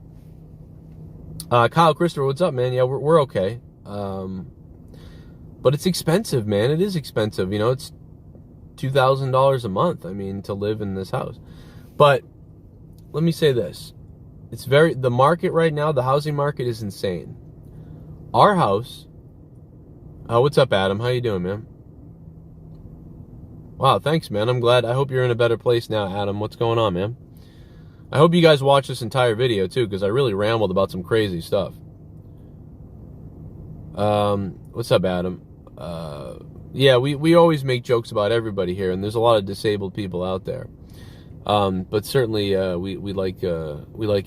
Kyle Christopher, what's up, man? Yeah, we're okay. But it's expensive, man. It is expensive. You know, it's $2,000 a month, I mean, to live in this house. But let me say this. The market right now, the housing market is insane. Our house... what's up, Adam? How you doing, man? Wow, thanks, man. I'm glad. I hope you're in a better place now, Adam. What's going on, man? I hope you guys watch this entire video, too, because I really rambled about some crazy stuff. What's up, Adam? Yeah, we always make jokes about everybody here, and there's a lot of disabled people out there. But certainly we like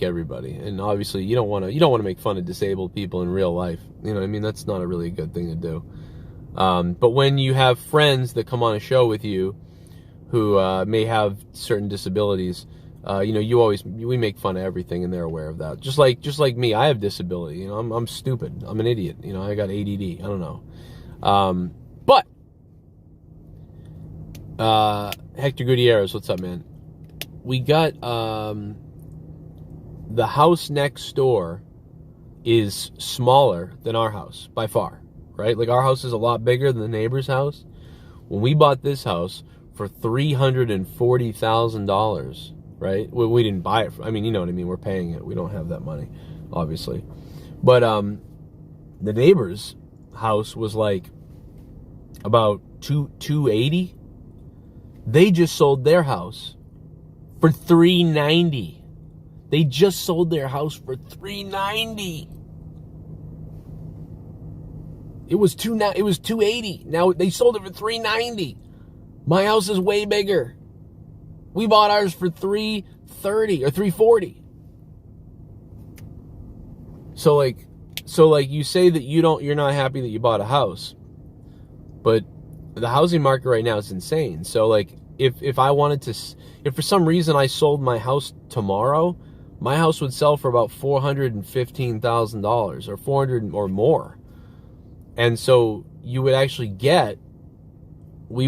everybody, and obviously you don't want to make fun of disabled people in real life. You know what I mean? That's not a really good thing to do. But when you have friends that come on a show with you who may have certain disabilities, you know, we make fun of everything, and they're aware of that. Just like me, I have disability. You know, I'm stupid. I'm an idiot. You know, I got ADD. I don't know. But Hector Gutierrez, what's up, man? We got the house next door is smaller than our house by far, right? Like, our house is a lot bigger than the neighbor's house. When we bought this house for $340,000, right? Well, we didn't buy it. I mean, you know what I mean. We're paying it. We don't have that money, obviously. But the neighbor's house was like about $280. They just sold their house for $390. They just sold their house for $390. It was $280. Now they sold it for $390. My house is way bigger. We bought ours for $330 or $340. So like you say that you're not happy that you bought a house, but the housing market right now is insane. So like if I wanted to, if for some reason I sold my house tomorrow, my house would sell for about $415,000 or $400 or more. And so we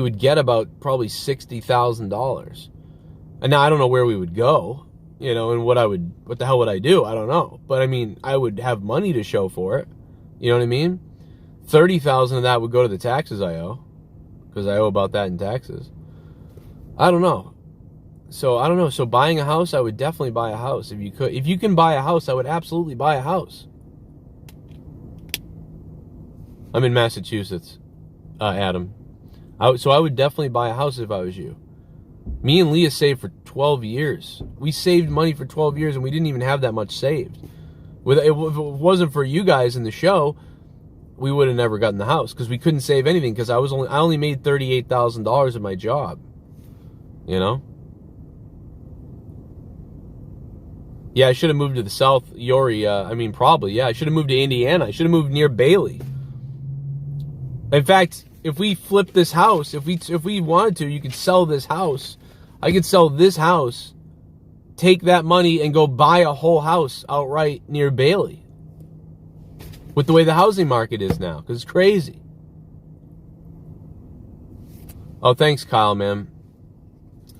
would get about probably $60,000. And now I don't know where we would go, you know, and what the hell would I do? I don't know. But I mean, I would have money to show for it. You know what I mean? 30,000 of that would go to the taxes I owe, because I owe about that in taxes. I don't know. So I don't know. So buying a house, I would definitely buy a house if you could. If you can buy a house, I would absolutely buy a house. I'm in Massachusetts, Adam. So I would definitely buy a house if I was you. Me and Leah saved for 12 years. We saved money for 12 years, and we didn't even have that much saved. If it wasn't for you guys in the show, we would have never gotten the house, because we couldn't save anything, because I only made $38,000 at my job. You know? Yeah, I should have moved to the south, Yori. Probably. Yeah, I should have moved to Indiana. I should have moved near Bailey. In fact, if we flip this house, if we wanted to, you could sell this house. I could sell this house, take that money, and go buy a whole house outright near Bailey. With the way the housing market is now, because it's crazy. Oh, thanks, Kyle, man.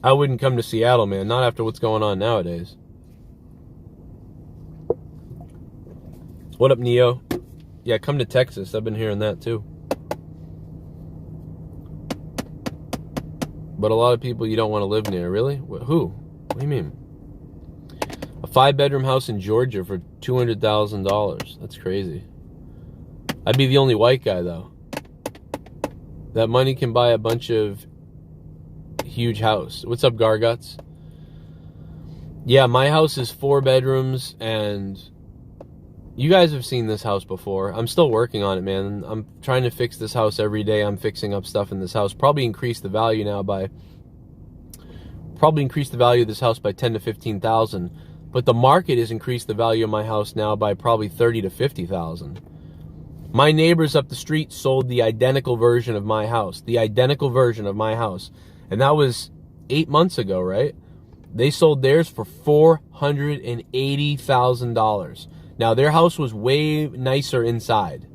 I wouldn't come to Seattle, man. Not after what's going on nowadays. What up, Neo? Yeah, come to Texas. I've been hearing that, too. But a lot of people you don't want to live near. Really? Who? What do you mean? A 5-bedroom house in Georgia for $200,000. That's crazy. I'd be the only white guy, though. That money can buy a bunch of huge house. What's up, Garguts? Yeah, my house is 4 bedrooms, and you guys have seen this house before. I'm still working on it, man. I'm trying to fix this house every day. I'm fixing up stuff in this house. Probably increase the value of this house by 10 to 15,000. But the market has increased the value of my house now by probably 30 to 50,000. My neighbors up the street sold the identical version of my house. The identical version of my house. And that was 8 months ago, right? They sold theirs for $480,000. Now, their house was way nicer inside.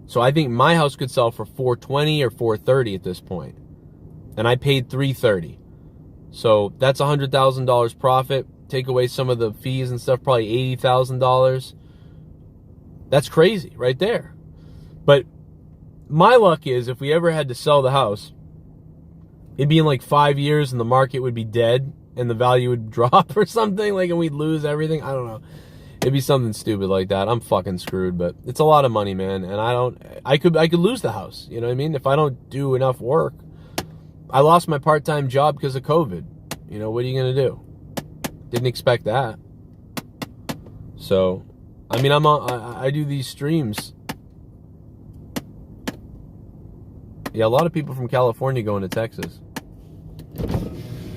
So I think my house could sell for $420 or $430 at this point. And I paid $330. So that's $100,000 profit. Take away some of the fees and stuff, probably $80,000. That's crazy right there. But my luck is, if we ever had to sell the house, it'd be in like 5 years and the market would be dead and the value would drop or something, like, and we'd lose everything. I don't know. It'd be something stupid like that. I'm fucking screwed, but it's a lot of money, man. And I could lose the house. You know what I mean? If I don't do enough work. I lost my part-time job because of COVID. You know, what are you going to do? Didn't expect that. So, I mean, I do these streams. Yeah, a lot of people from California going to Texas.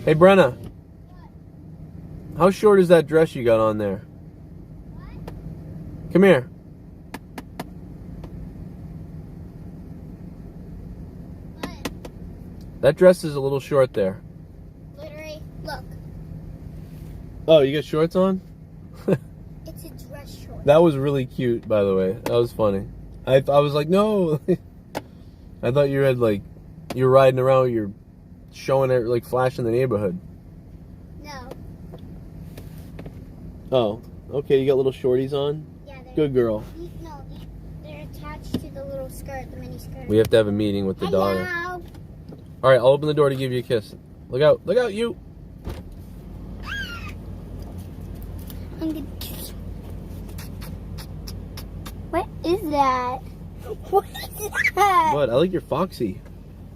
Hey, Brenna. How short is that dress you got on there? Come here. What? That dress is a little short there. Literally, look. Oh, you got shorts on? It's a dress short. That was really cute, by the way. That was funny. I was like, no. I thought you had like, you're riding around, you're showing it, like flashing the neighborhood. No. Oh, okay. You got little shorties on? Yeah, they're... Good girl. No, they're attached to the little skirt, the mini skirt. We have to have a meeting with the daughter. Hello. All right, I'll open the door to give you a kiss. Look out, you. I'm gonna kiss you. What is that? What is that? What? I like your foxy.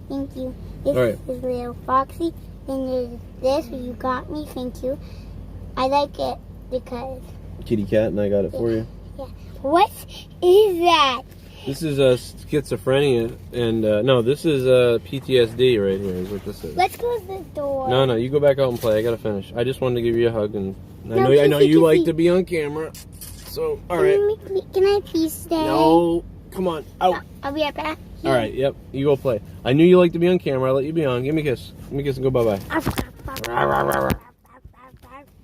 Thank you. This All right. is little Foxy. Then there's this, where you got me. Thank you. I like it because... Kitty cat, and I got it for you. Yeah. What is that? This is schizophrenia, and no, this is PTSD right here. Is what this is. Let's close the door. No, you go back out and play. I gotta finish. I just wanted to give you a hug, and I No, know you kissy. like to be on camera. So, all right. Can I please stay? No, come on, out. I'll be right back. All right, yep, you go play. I knew you liked to be on camera. I'll let you be on. Give me a kiss. Give me a kiss and go bye-bye.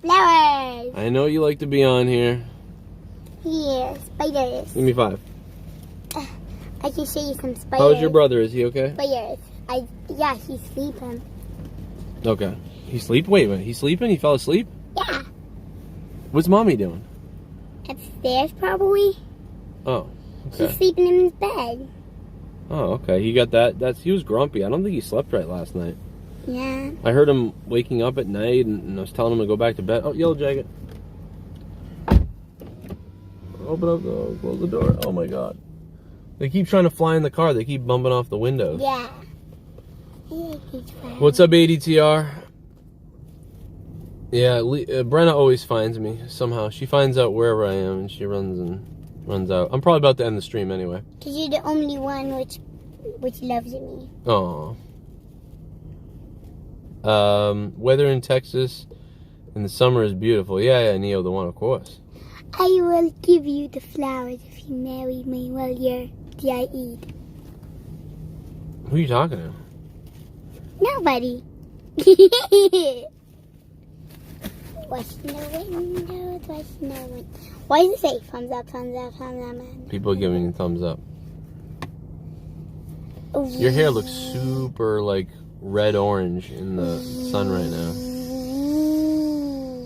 Flowers. I know you like to be on here. Here, spiders. Give me 5. I can show you some spiders. How's your brother? Is he okay? Spiders. Yeah, he's sleeping. Okay. He's sleeping? Wait a minute. He's sleeping? He fell asleep? Yeah. What's mommy doing? Upstairs, probably. Oh, He's okay. sleeping in his bed. Oh, okay. He got that. He was grumpy. I don't think he slept right last night. Yeah. I heard him waking up at night, and I was telling him to go back to bed. Oh, Yellow Jacket. Open up, close the door. Oh my God. They keep trying to fly in the car. They keep bumping off the windows. Yeah. What's up, ADTR? Yeah, Brenna always finds me somehow. She finds out wherever I am, and she runs out. I'm probably about to end the stream anyway. Because you're the only one which loves me. Oh. Weather in Texas in the summer is beautiful. Yeah, Neo, the one, of course. I will give you the flowers if you marry me while you're DIE'd. Who are you talking to? Nobody. What's in the window? What's in the window? Why does it say thumbs up, thumbs up, thumbs up, man? People are giving you thumbs up. Oh, Your hair looks super, like, red-orange in the sun right now.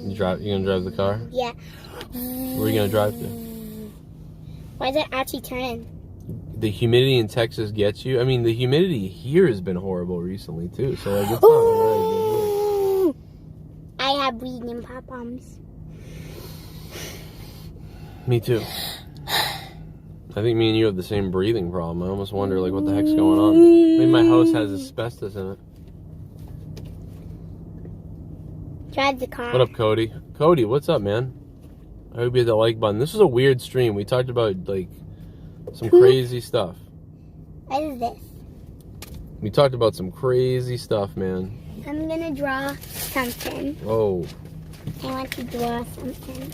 You gonna drive the car? Yeah. Where are you gonna drive to? Why is it actually turning? The humidity in Texas gets you. I mean, the humidity here has been horrible recently, too. So, like, it's not really good. I have breathing problems. Me too. I think me and you have the same breathing problem. I almost wonder, like, what the heck's going on. Maybe my house has asbestos in it. Drive the car. What up, Cody? Cody, what's up, man? I hope you hit the like button. This was a weird stream. We talked about, like, some crazy stuff. What is this? We talked about some crazy stuff, man. I'm gonna draw something. Oh. I want to draw something.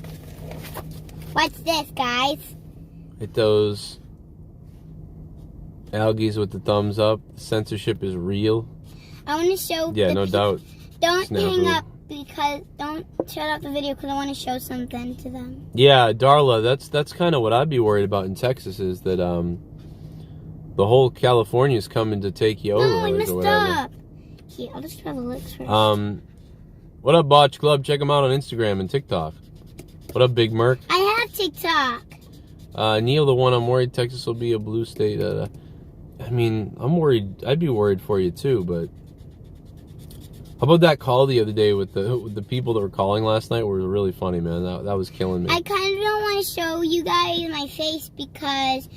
What's this, guys? Hit those algaes with the thumbs up. Censorship is real. I want to show. Yeah, no doubt. Don't Snap hang rule. up because don't shut off the video because I want to show something to them. Yeah, Darla, that's kind of what I'd be worried about in Texas is that the whole California's coming to take you over. No, I like, messed or whatever. up. Here, I'll just draw the lips first. What up, Botch Club? Check them out on Instagram and TikTok. What up, Big Merc? I have TikTok. Neil, the one, I'm worried Texas will be a blue state. I mean, I'm worried. I'd be worried for you too, but how about that call the other day with the people that were calling last night? Were really funny, man. That was killing me. I kind of don't want to show you guys my face because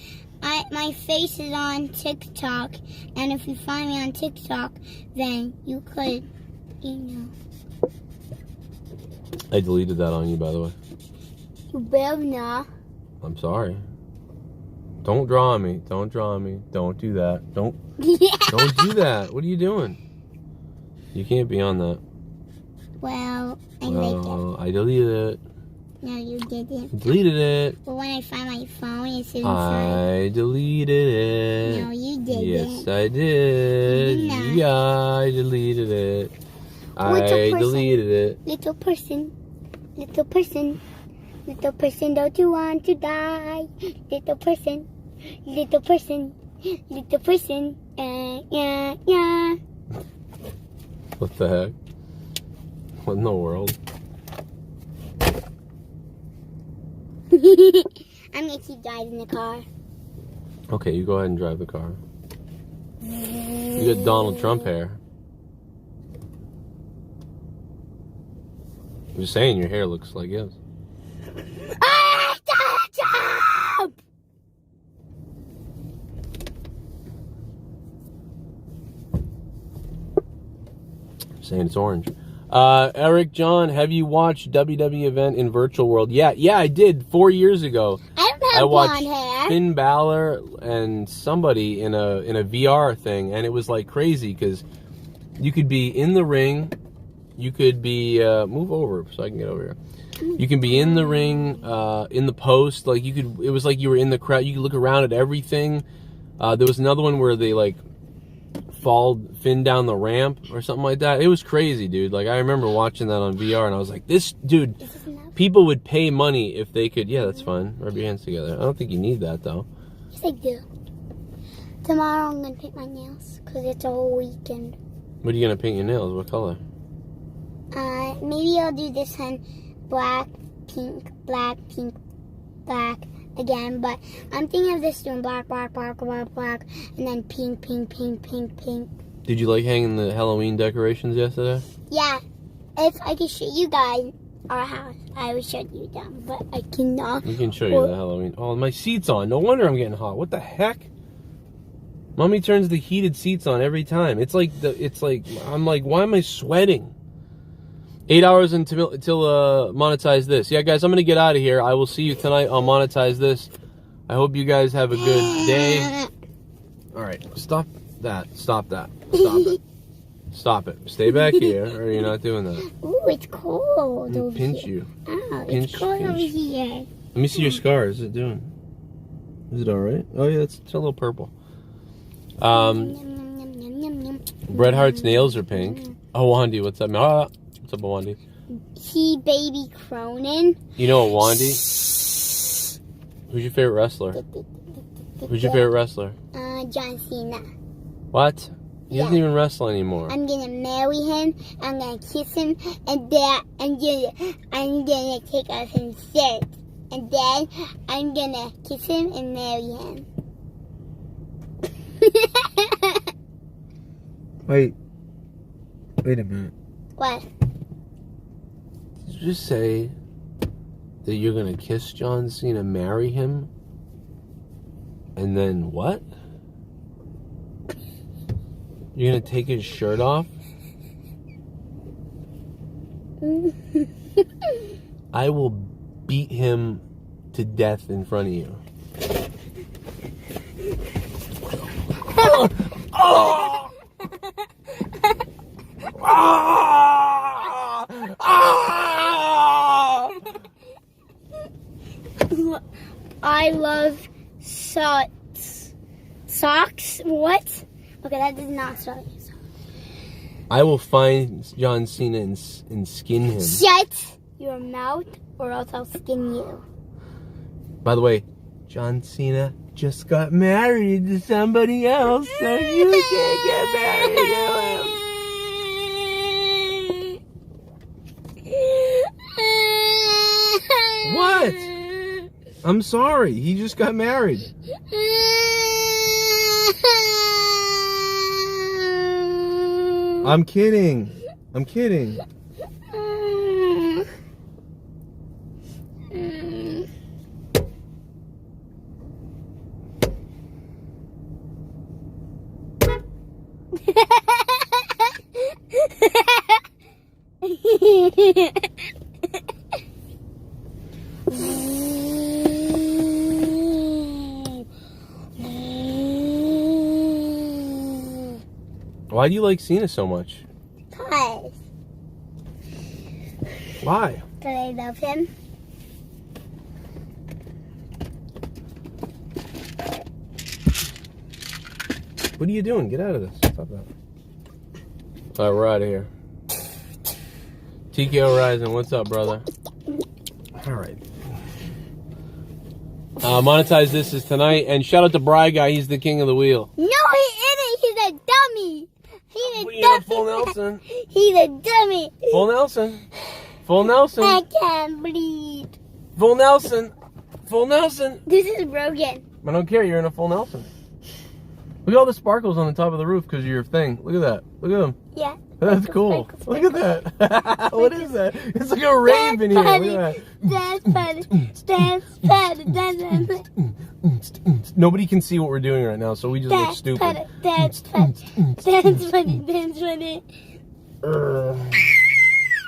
my face is on TikTok, and if you find me on TikTok, then you could, you know. I deleted that on you, by the way. You will not. I'm sorry. Don't draw me. Don't draw me. Don't do that. Don't do that. What are you doing? You can't be on that. Well, I like it. I deleted it. No, you didn't. Deleted it. But when I find my phone, it's inside. I deleted it. No, you didn't. Yes, I did. You did not. Yeah, I deleted it. I deleted it. Little person. Little person. Little person, don't you want to die? Little person. Little person. Little person. Yeah. What the heck? What in the world? I'm gonna keep driving the car. Okay, you go ahead and drive the car. You got Donald Trump hair. I'm just saying your hair looks like his. Donald Trump! I'm saying it's orange. Eric John, have you watched WWE event in Virtual World? Yeah, I did 4 years ago. I don't have blonde hair. Finn Balor and somebody in a VR thing, and it was like crazy because you could be in the ring, you could be move over so I can get over here. You can be in the ring, in the post, like you could. It was like you were in the crowd. You could look around at everything. There was another one where they like fall Finn down the ramp or something like that. It was crazy, dude. Like I remember watching that on VR, and I was like, this dude. People would pay money if they could. Yeah, that's fine. Rub your hands together. I don't think you need that though. Yes, I do. Tomorrow I'm gonna paint my nails because it's a whole weekend. What are you gonna paint your nails? What color? Maybe I'll do this one black, pink, black, pink, black again. But I'm thinking of this doing black, and then pink, pink, pink, pink, pink. Did you like hanging the Halloween decorations yesterday? Yeah. If I could show you guys our house, I would show you them, but I cannot. We can show you the Halloween. Oh, my seat's on. No wonder I'm getting hot. What the heck? Mommy turns the heated seats on every time. I'm like, why am I sweating? 8 hours until monetize this. Yeah, guys, I'm going to get out of here. I will see you tonight on Monetize This. I hope you guys have a good day. All right, stop that. Stop that. Stop it. Stop it. Stay back here, or you're not doing that. Ooh, it's cold over Pinch here. you. Oh, Pinch, it's cold pinch. over here. Let me see your scar. Is it doing? Is it all right? Oh, yeah, it's a little purple. Bret Hart's nails are pink. Oh, Wandy, what's up? What's up, Wandy? See baby Cronin. You know what, Wandy? Who's your favorite wrestler? Who's your favorite wrestler? John Cena. What? He doesn't even wrestle anymore. I'm gonna marry him. I'm gonna kiss him, and then I'm gonna take off his shirt, and then I'm gonna kiss him and marry him. Wait a minute. What? Did you just say that you're gonna kiss John Cena, marry him, and then what? You're gonna take his shirt off? I will beat him to death in front of you. Oh! I love socks. Socks? What? Okay, that does not start. I will find John Cena and skin him. Shut your mouth, or else I'll skin you. By the way, John Cena just got married to somebody else, so you can't get married to him. What? I'm sorry, he just got married. I'm kidding. I'm kidding. Why do you like Cena so much? Cause. Why? Cause I love him. What are you doing? Get out of this. Stop that. All right, we're out of here. TKO Rising, what's up, brother? All right. Monetize this is tonight, and shout out to Bry Guy. He's the king of the wheel. No, he isn't. He's a dummy. He's a You dummy. know, full Nelson. He's a dummy. Full Nelson. Full Nelson. I can't breathe. Full Nelson. Full Nelson. This is broken. I don't care. You're in a full Nelson. Look at all the sparkles on the top of the roof because of your thing. Look at that. Look at them. Yeah. That's cool. Look at that. What is that? It's like a rave in here. Look at That's funny. That's funny. That's funny. that. Nobody can see what we're doing right now, so we just look That's stupid. funny. That's funny. That's funny. That's funny.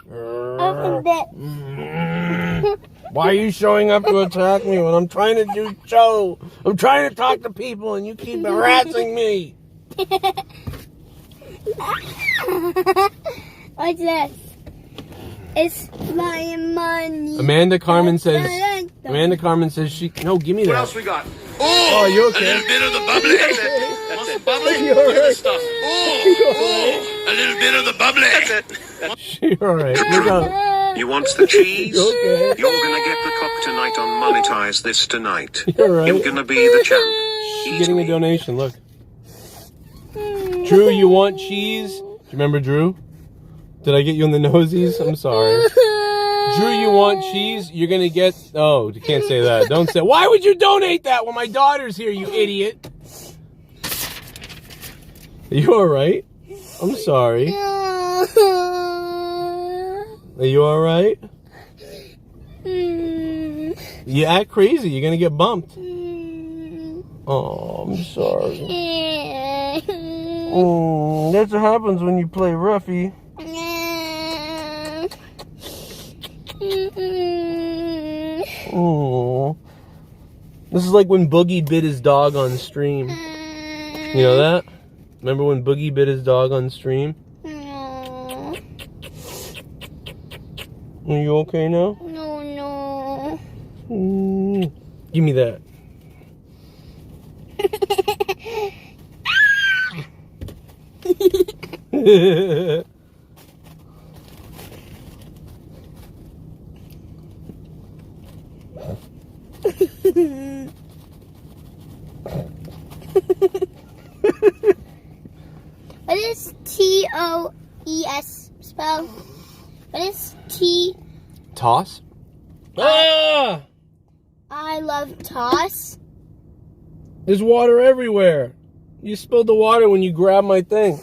Open that. Why are you showing up to attack me when I'm trying to do show? I'm trying to talk to people and you keep harassing me. What's this? It's my money. Amanda Carmen says she... No, give me that. What else we got? Oh, you a okay? little bit of the bubbly. Want some bubbly? Look at this stuff. Oh, a little bit of the bubbly. She all right. Look out. You want the cheese? Okay. You're gonna get the cock tonight on Monetize This tonight. You're right. You're gonna be the champ. She's Eat getting a me. donation. Look. Drew, you want cheese? Do you remember Drew? Did I get you in the nosies? I'm sorry. Drew, you want cheese? You're gonna get... Oh, you can't say that. Don't say... Why would you donate that when my daughter's here, you idiot? Are you alright? I'm sorry. Are you alright? You act crazy. You're gonna get bumped. Oh, I'm sorry. That's what happens when you play roughy. Oh, this is like when Boogie bit his dog on stream. You know that? Remember when Boogie bit his dog on stream? Are you okay now? No. Give me that. What is TOES spell? What is T? Toss? Ah! I love toss. There's water everywhere. You spilled the water when you grabbed my thing.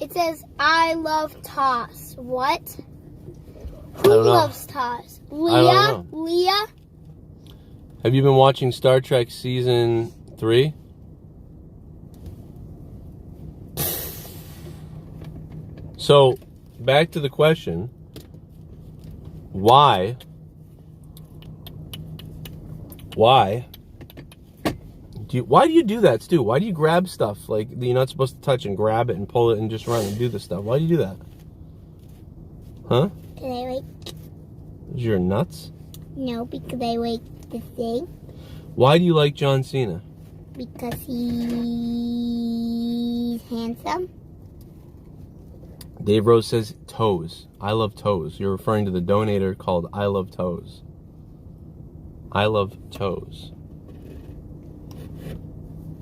It says I love toss. What? Who don't know. loves toss? I don't know. Leah? Have you been watching Star Trek Season 3? So, back to the question. Why do you do that, Stu? Why do you grab stuff like that you're not supposed to touch and grab it and pull it and just run and do this stuff? Why do you do that? Huh? Because I like... Is your nuts? No, because I like the thing. Why do you like John Cena? Because he's handsome. Dave Rose says toes. I love toes. You're referring to the donator called I Love Toes. I love toes.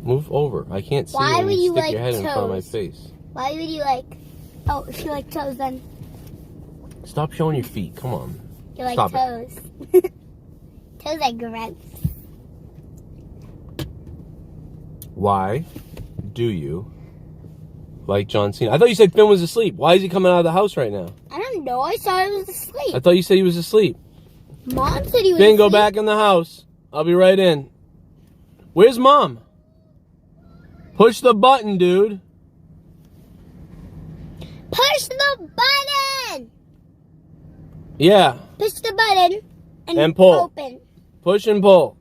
Move over. I can't see Why when would you you stick like your head in front of my toes? face. Why would you like... Oh, if you like toes, then Stop showing your feet. Come on. you like Stop it. toes. Toes are gross. Why do you like John Cena? I thought you said Finn was asleep. Why is he coming out of the house right now? I don't know. I thought he was asleep. I thought you said he was asleep. Mom said he was Finn, asleep. go back in the house. I'll be right in. Where's Mom? Push the button, dude. Push the button! Yeah. Push the button And pull. Open. Push and pull.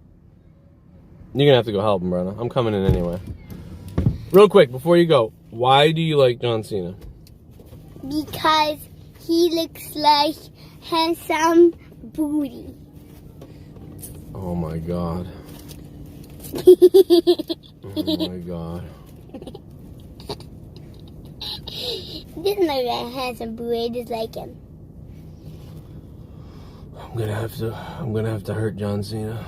You're gonna have to go help him, brother. I'm coming in anyway. Real quick, before you go. Why do you like John Cena? Because he looks like handsome booty. Oh my god. Oh my god. He doesn't look like handsome booty, I just like him. I'm gonna have to hurt John Cena.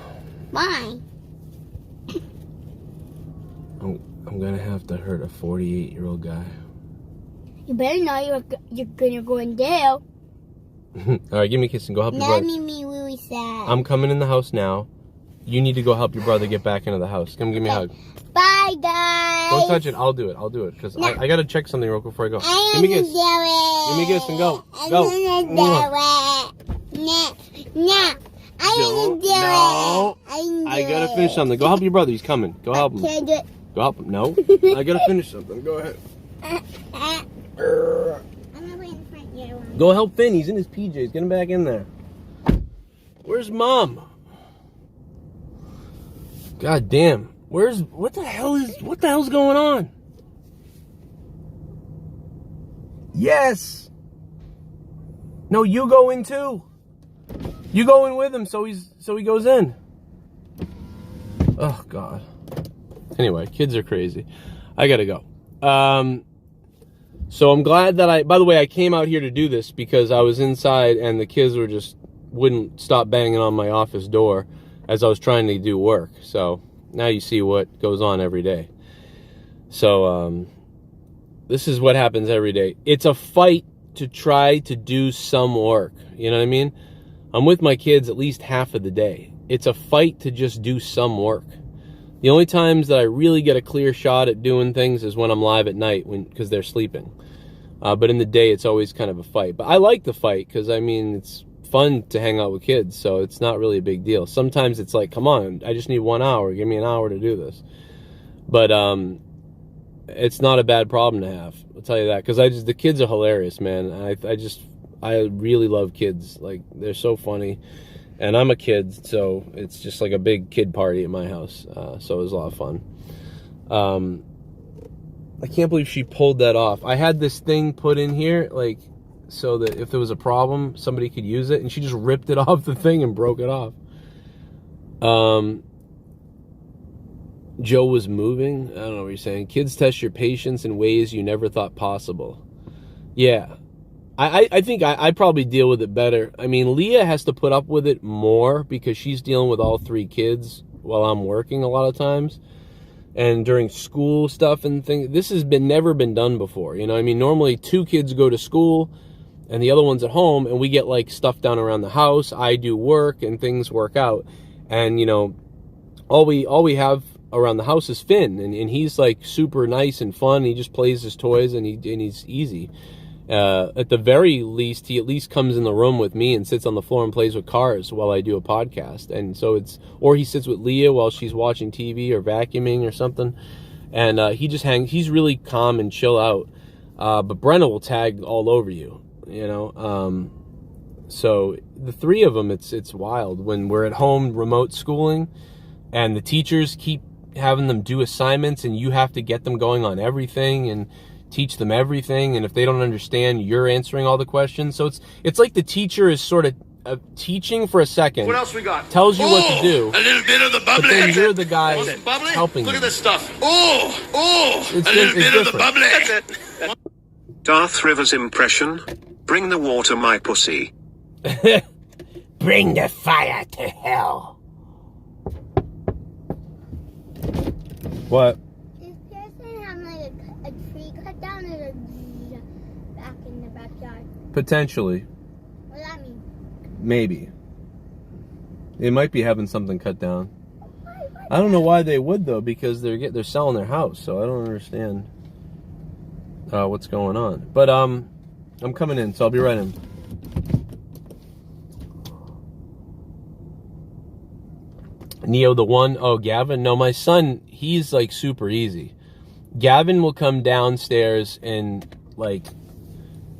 Why? I'm gonna have to hurt a 48-year-old guy. You better know you're gonna go in jail. Alright, give me a kiss and go help your brother. That made me really sad. I'm coming in the house now. You need to go help your brother get back into the house. Come give me a hug. Bye, guys. Don't touch it. I'll do it. Because No. I gotta check something real quick before I go. I'm Give me a gonna kiss. do it. Give me a kiss and go. I'm Go. gonna do it. No. I'm gonna do No. it. I gotta finish something. Go help your brother. He's coming. Go help him. Can I do it? Go help him. No. I gotta finish something. Go ahead. I'm gonna put it in front of you. Go help Finn. He's in his PJs. Get him back in there. Where's Mom? God damn. What the hell's going on? Yes. No, you go in too. You go in with him so he goes in. Oh god. Anyway, kids are crazy. I gotta go. So I'm glad that by the way, I came out here to do this because I was inside and the kids wouldn't stop banging on my office door as I was trying to do work. So now you see what goes on every day. So this is what happens every day. It's a fight to try to do some work. You know what I mean? I'm with my kids at least half of the day. It's a fight to just do some work. The only times that I really get a clear shot at doing things is when I'm live at night because they're sleeping. But in the day, it's always kind of a fight. But I like the fight because, I mean, it's fun to hang out with kids, so it's not really a big deal. Sometimes it's like, come on, I just need 1 hour. Give me an hour to do this. But it's not a bad problem to have. I'll tell you that because the kids are hilarious, man. I really love kids. Like, they're so funny. And I'm a kid, so it's just like a big kid party at my house. So it was a lot of fun. I can't believe she pulled that off. I had this thing put in here, like, so that if there was a problem, somebody could use it. And she just ripped it off the thing and broke it off. Joe was moving. I don't know what you're saying. Kids test your patience in ways you never thought possible. Yeah. I think I probably deal with it better. I mean, Leah has to put up with it more because she's dealing with all 3 kids while I'm working a lot of times. And during school stuff and things, this has never been done before. You know, I mean, normally 2 kids go to school and the other one's at home and we get like stuff done around the house. I do work and things work out. And, you know, all we have around the house is Finn. And he's like super nice and fun. He just plays his toys and he's easy. At the very least, he at least comes in the room with me and sits on the floor and plays with cars while I do a podcast. And so or he sits with Leah while she's watching TV or vacuuming or something. And he just he's really calm and chill out. But Brenna will tag all over you, you know. So the 3 of them, it's wild when we're at home remote schooling and the teachers keep having them do assignments and you have to get them going on everything and teach them everything, and if they don't understand, you're answering all the questions. So it's like the teacher is sort of teaching for a second. What else we got? Tells you what to do. A little bit of the bubbly. But then you're the guy Want some bubbly? helping Look them. at this stuff. A little bit of the different. bubbly. That's it. Darth River's impression. Bring the water, my pussy. Bring the fire to hell. What? Is Pearson having like a tree cut down or back in the backyard? Potentially. What does that mean? Maybe. They might be having something cut down. I don't know why they would though, because they're selling their house, so I don't understand what's going on. But I'm coming in, so I'll be right in. Neo the one. Oh, Gavin? No, my son, he's like super easy. Gavin will come downstairs and like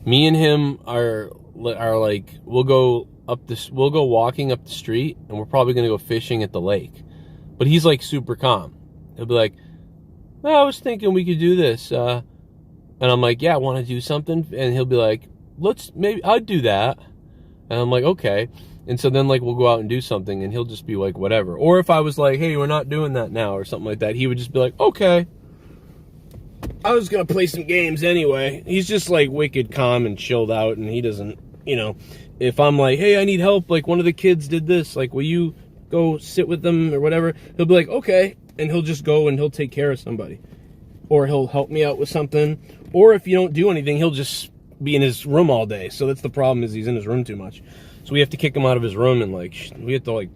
me and him are like we'll go walking up the street and we're probably gonna go fishing at the lake. But he's like super calm. He'll be like, "Oh, I was thinking we could do this. And I'm like, yeah, I want to do something. And he'll be like, maybe I'd do that. And I'm like, okay. And so then, like, we'll go out and do something, and he'll just be like, whatever. Or if I was like, hey, we're not doing that now, or something like that, he would just be like, okay. I was going to play some games anyway. He's just, like, wicked calm and chilled out, and he doesn't, you know, if I'm like, hey, I need help, like, one of the kids did this, like, will you go sit with them or whatever? He'll be like, okay. And he'll just go and he'll take care of somebody. Or he'll help me out with something. Or if you don't do anything, he'll just be in his room all day. So that's the problem, is he's in his room too much. So we have to kick him out of his room, and like we have to like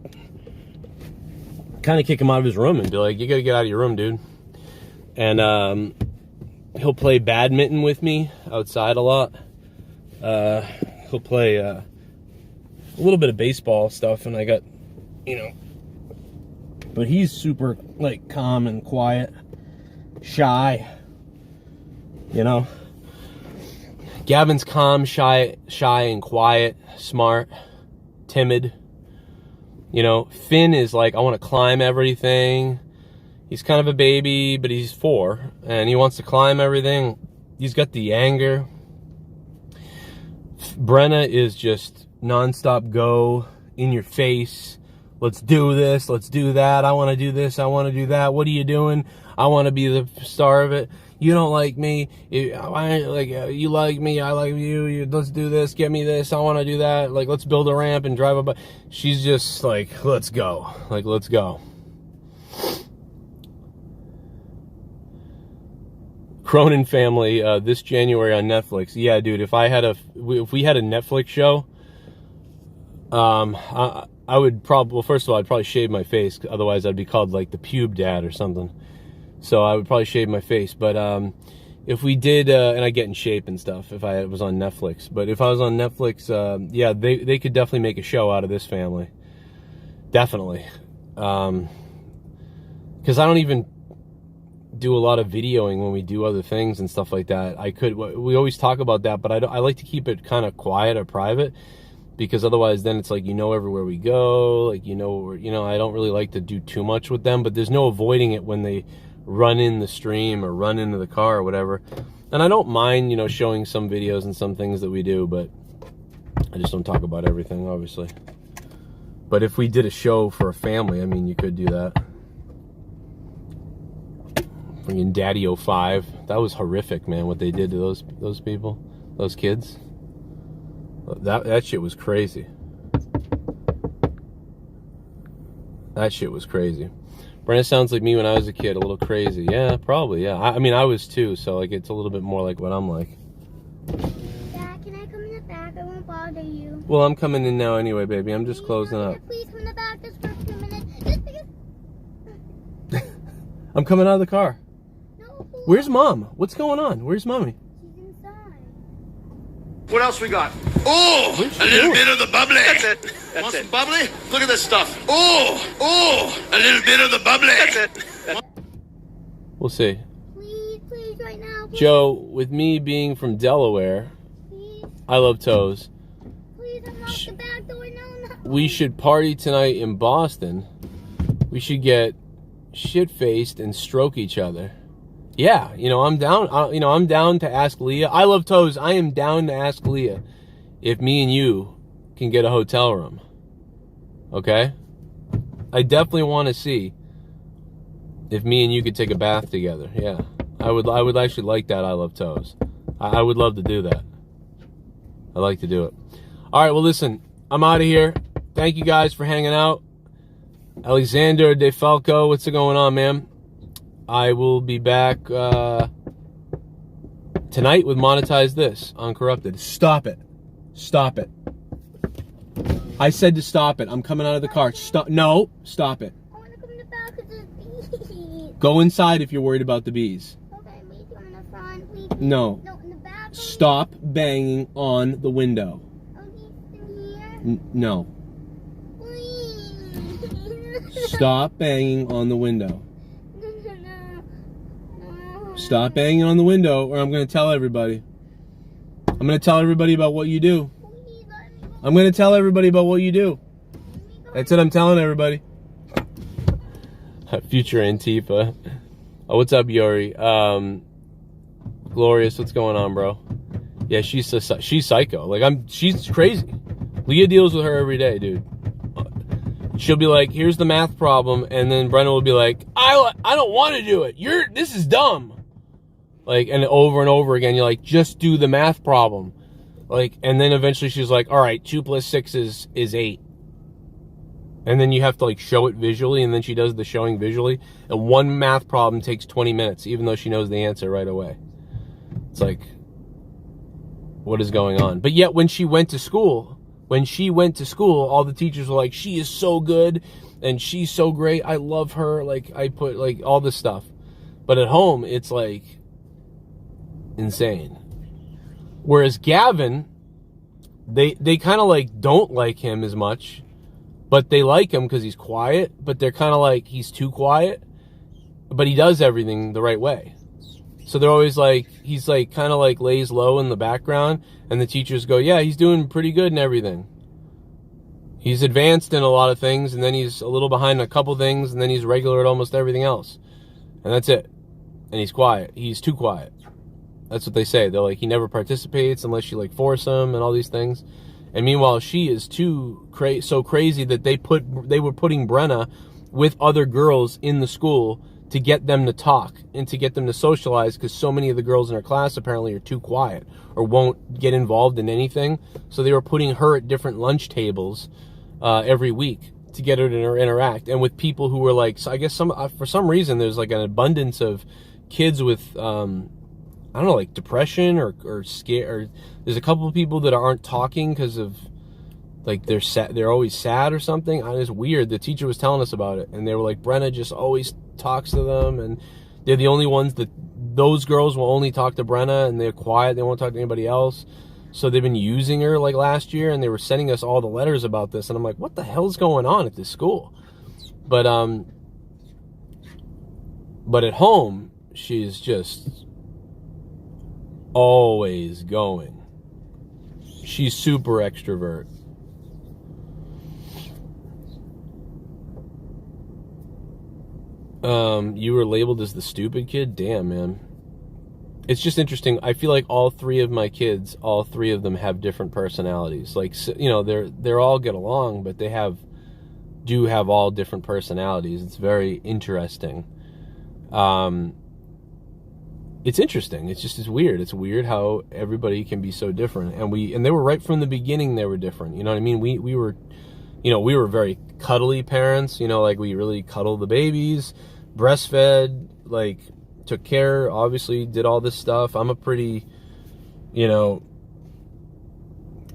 kind of kick him out of his room and be like, you gotta get out of your room, dude. And he'll play badminton with me outside a lot. He'll play a little bit of baseball stuff, and I got, you know, but he's super like calm and quiet, shy, you know. Gavin's calm, shy and quiet, smart, timid. You know, Finn is like, I want to climb everything. He's kind of a baby, but he's 4, and he wants to climb everything. He's got the anger. Brenna is just nonstop go, in your face. Let's do this, let's do that. I want to do this, I want to do that. What are you doing? I want to be the star of it. You don't like me. You like me. I like you. Let's do this. Get me this. I want to do that. Like, let's build a ramp and drive a bike. She's just like, let's go. Like, let's go. Cronin Family this January on Netflix. Yeah, dude. If we had a Netflix show, I would probably. Well, first of all, I'd probably shave my face. Otherwise, I'd be called like the pube dad or something. So I would probably shave my face. But if we did, and I get in shape and stuff if I was on Netflix. But if I was on Netflix, yeah, they could definitely make a show out of this family. Definitely. Because I don't even do a lot of videoing when we do other things and stuff like that. We always talk about that, but I like to keep it kind of quiet or private. Because otherwise then it's like, you know, everywhere we go, like, you know, I don't really like to do too much with them, but there's no avoiding it when they run in the stream or run into the car or whatever. And I don't mind, you know, showing some videos and some things that we do, but I just don't talk about everything, obviously. But if we did a show for a family, I mean, you could do that. Freaking Daddy 05. That was horrific, man, what they did to those people, those kids. That shit was crazy. That shit was crazy. Brenda sounds like me when I was a kid, a little crazy. Yeah, probably, yeah. I mean, I was too, so like it's a little bit more like what I'm like. Dad, can I come in the back? I won't bother you. Well, I'm coming in now anyway, baby. I'm just closing up. Please come in the back just for a few minutes. Just because... I'm coming out of the car. No. Where's Mom? What's going on? Where's Mommy? She's inside. What else we got? Oh, a little bit of the bubbly. That's it. That's Want it. some bubbly? Look at this stuff. Oh, a little bit of the bubbly. That's it. That's We'll see. Please, right now. Please, Joe, with me being from Delaware, please, I love toes. please, unlock the back door. No. We should party tonight in Boston. We should get shit-faced and stroke each other. Yeah, you know, I'm down. I'm down to ask Leah. I love toes. I am down to ask Leah if me and you can get a hotel room. Okay? I definitely want to see if me and you could take a bath together. Yeah, I would actually like that. I love toes. I would love to do that. I like to do it. All right. Well, listen. I'm out of here. Thank you guys for hanging out. Alexander DeFalco, what's going on, man? I will be back tonight with Monetize This Uncorrupted. Stop it. Stop it. I said to stop it. I'm coming out of the car. Stop. No, stop it. I want to come in the back because there's bees. Go inside if you're worried about the bees. Okay, please come in the front. Please. No. No, in the back. Please. Stop banging on the window. Okay, in here. No. Please. Stop banging on the window. No. Stop banging on the window or I'm going to tell everybody. I'm going to tell everybody about what you do. Please let me go. I'm going to tell everybody about what you do. That's what I'm telling everybody. Future Antifa. Oh, what's up, Yuri? Glorious, what's going on, bro? Yeah, she's psycho. Like, she's crazy. Leah deals with her every day, dude. She'll be like, here's the math problem, and then Brenna will be like, I don't want to do it. This is dumb. Like, and over again, you're like, just do the math problem. Like, and then eventually she's like, all right, 2 + 6 is 8. And then you have to, like, show it visually, and then she does the showing visually. And one math problem takes 20 minutes, even though she knows the answer right away. It's like, what is going on? But yet, when she went to school, all the teachers were like, she is so good, and she's so great. I love her. Like, I put, like, all this stuff. But at home, it's, like, insane. Whereas Gavin, they kind of, like, don't like him as much. But they like him because he's quiet, but they're kind of like, he's too quiet, but he does everything the right way. So they're always like, he's like, kind of like lays low in the background, and the teachers go, yeah, he's doing pretty good in everything. He's advanced in a lot of things, and then he's a little behind in a couple things, and then he's regular at almost everything else. And that's it. And he's quiet. He's too quiet. That's what they say. They're like, he never participates unless you, like, force him and all these things. And meanwhile, she is so crazy that they were putting Brenna with other girls in the school to get them to talk and to get them to socialize, because so many of the girls in her class apparently are too quiet or won't get involved in anything. So they were putting her at different lunch tables every week to get her to interact, and with people who were like, so I guess for some reason there's like an abundance of kids with I don't know, like depression or scare. Or there's a couple of people that aren't talking because of, like, they're sad, they're always sad or something. It's weird. The teacher was telling us about it, and they were like, Brenna just always talks to them, and they're the only ones that, those girls will only talk to Brenna, and they're quiet. They won't talk to anybody else. So they've been using her, like, last year, and they were sending us all the letters about this, and I'm like, what the hell's going on at this school? But at home, she's just always going. She's super extrovert. You were labeled as the stupid kid? Damn, man. It's just interesting. I feel like all three of my kids, all three of them have different personalities. Like, you know, they're all get along, but they do have all different personalities. It's very interesting. It's interesting. It's weird. It's weird how everybody can be so different. And they were right from the beginning, they were different. You know what I mean? We were, you know, we were very cuddly parents, you know, like we really cuddled the babies, breastfed, like took care, obviously did all this stuff. I'm a pretty, you know,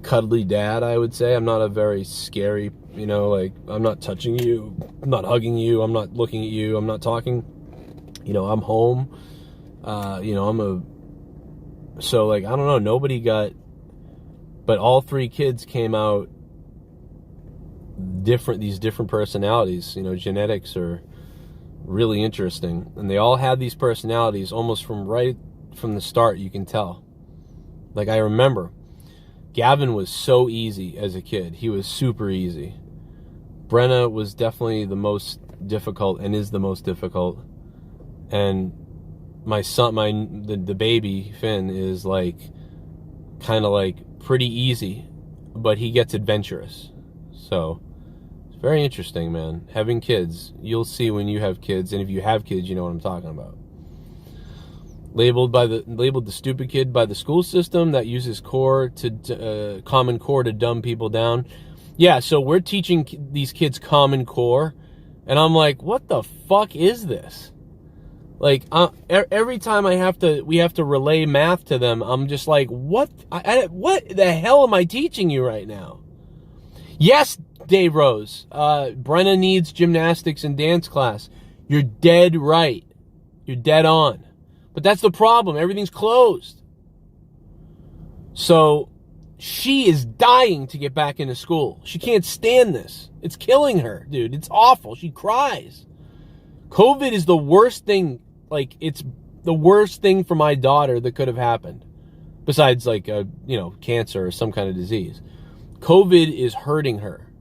cuddly dad, I would say. I'm not a very scary, you know, like, I'm not touching you, I'm not hugging you, I'm not looking at you, I'm not talking. You know, I'm home. You know, so, like, I don't know, nobody got, but all three kids came out different, these different personalities. You know, genetics are really interesting, and they all had these personalities almost from the start. You can tell. Like, I remember Gavin was so easy as a kid. He was super easy. Brenna was definitely the most difficult, and is the most difficult. And my son, the baby Finn, is like kind of like pretty easy, but he gets adventurous. So it's very interesting, man. Having kids, you'll see when you have kids, and if you have kids, you know what I'm talking about. Labeled the stupid kid by the school system that uses Common Core to dumb people down. Yeah, so we're teaching these kids Common Core, and I'm like, what the fuck is this? Like, every time we have to relay math to them, I'm just like, what the hell am I teaching you right now? Yes, Dave Rose, Brenna needs gymnastics and dance class. You're dead right. You're dead on. But that's the problem. Everything's closed. So she is dying to get back into school. She can't stand this. It's killing her, dude. It's awful. She cries. COVID is the worst thing. Like, it's the worst thing for my daughter that could have happened. Besides, like, you know, cancer or some kind of disease. COVID is hurting her.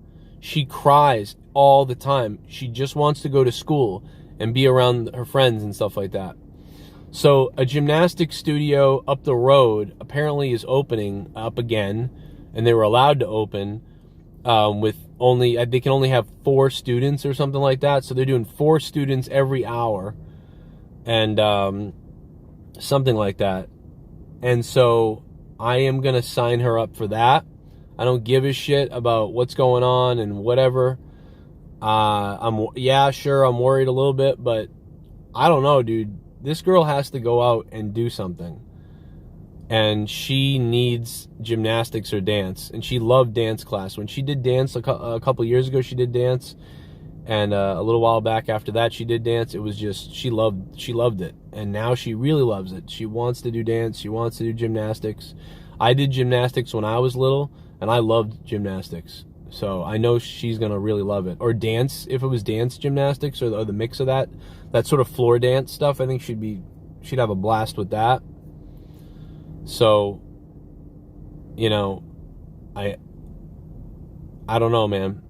She cries all the time. She just wants to go to school and be around her friends and stuff like that. So a gymnastics studio up the road apparently is opening up again, and they were allowed to open with only, they can only have 4 students or something like that. So they're doing 4 students every hour, and something like that. And so I am going to sign her up for that. I don't give a shit about what's going on and whatever. Yeah, sure, I'm worried a little bit, but I don't know, dude. This girl has to go out and do something. And she needs gymnastics or dance. And she loved dance class. When she did dance a couple years ago, she did dance. And a little while back after that, she did dance. It was just, she loved it. And now she really loves it. She wants to do dance. She wants to do gymnastics. I did gymnastics when I was little, and I loved gymnastics. So I know she's going to really love it. Or dance, if it was dance gymnastics or the mix of that sort of floor dance stuff, I think she'd have a blast with that. So, you know, I don't know, man.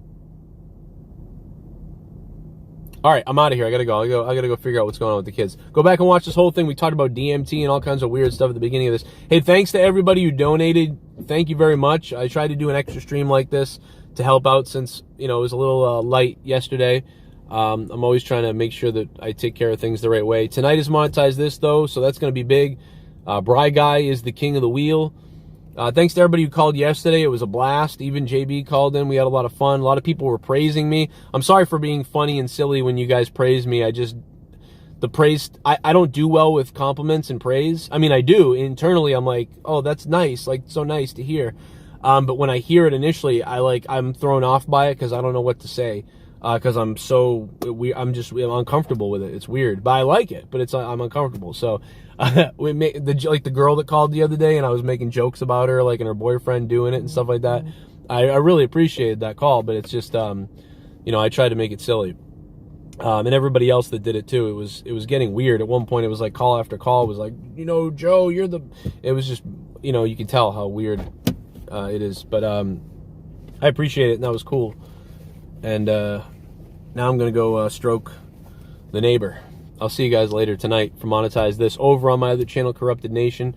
All right, I'm out of here. I gotta go. I gotta go figure out what's going on with the kids. Go back and watch this whole thing. We talked about DMT and all kinds of weird stuff at the beginning of this. Hey, thanks to everybody who donated. Thank you very much. I tried to do an extra stream like this to help out since, you know, it was a little light yesterday. I'm always trying to make sure that I take care of things the right way. Tonight is Monetize This, though, so that's going to be big. Bry Guy is the king of the wheel. Thanks to everybody who called yesterday. It was a blast. Even JB called in. We had a lot of fun. A lot of people were praising me. I'm sorry for being funny and silly when you guys praise me. I don't do well with compliments and praise. I mean, I do. Internally, I'm like, oh, that's nice. Like, so nice to hear. But when I hear it initially, I'm thrown off by it because I don't know what to say. Because I'm I'm uncomfortable with it. It's weird, but I like it. But I'm uncomfortable. So we made the girl that called the other day, and I was making jokes about her, like, and her boyfriend doing it and stuff like that. I really appreciated that call, but it's just you know, I tried to make it silly. And everybody else that did it too. It was getting weird. At one point, it was like call after call. It was like, you know, Joe, you're the. It was just, you know, you can tell how weird it is. But I appreciate it, and that was cool. And now I'm gonna go stroke the neighbor. I'll see you guys later tonight for Monetize This over on my other channel, Corrupted Nation.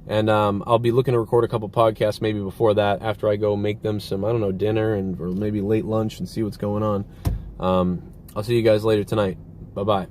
And I'll be looking to record a couple podcasts maybe before that, after I go make them some, I don't know, dinner or maybe late lunch and see what's going on. I'll see you guys later tonight. Bye-bye.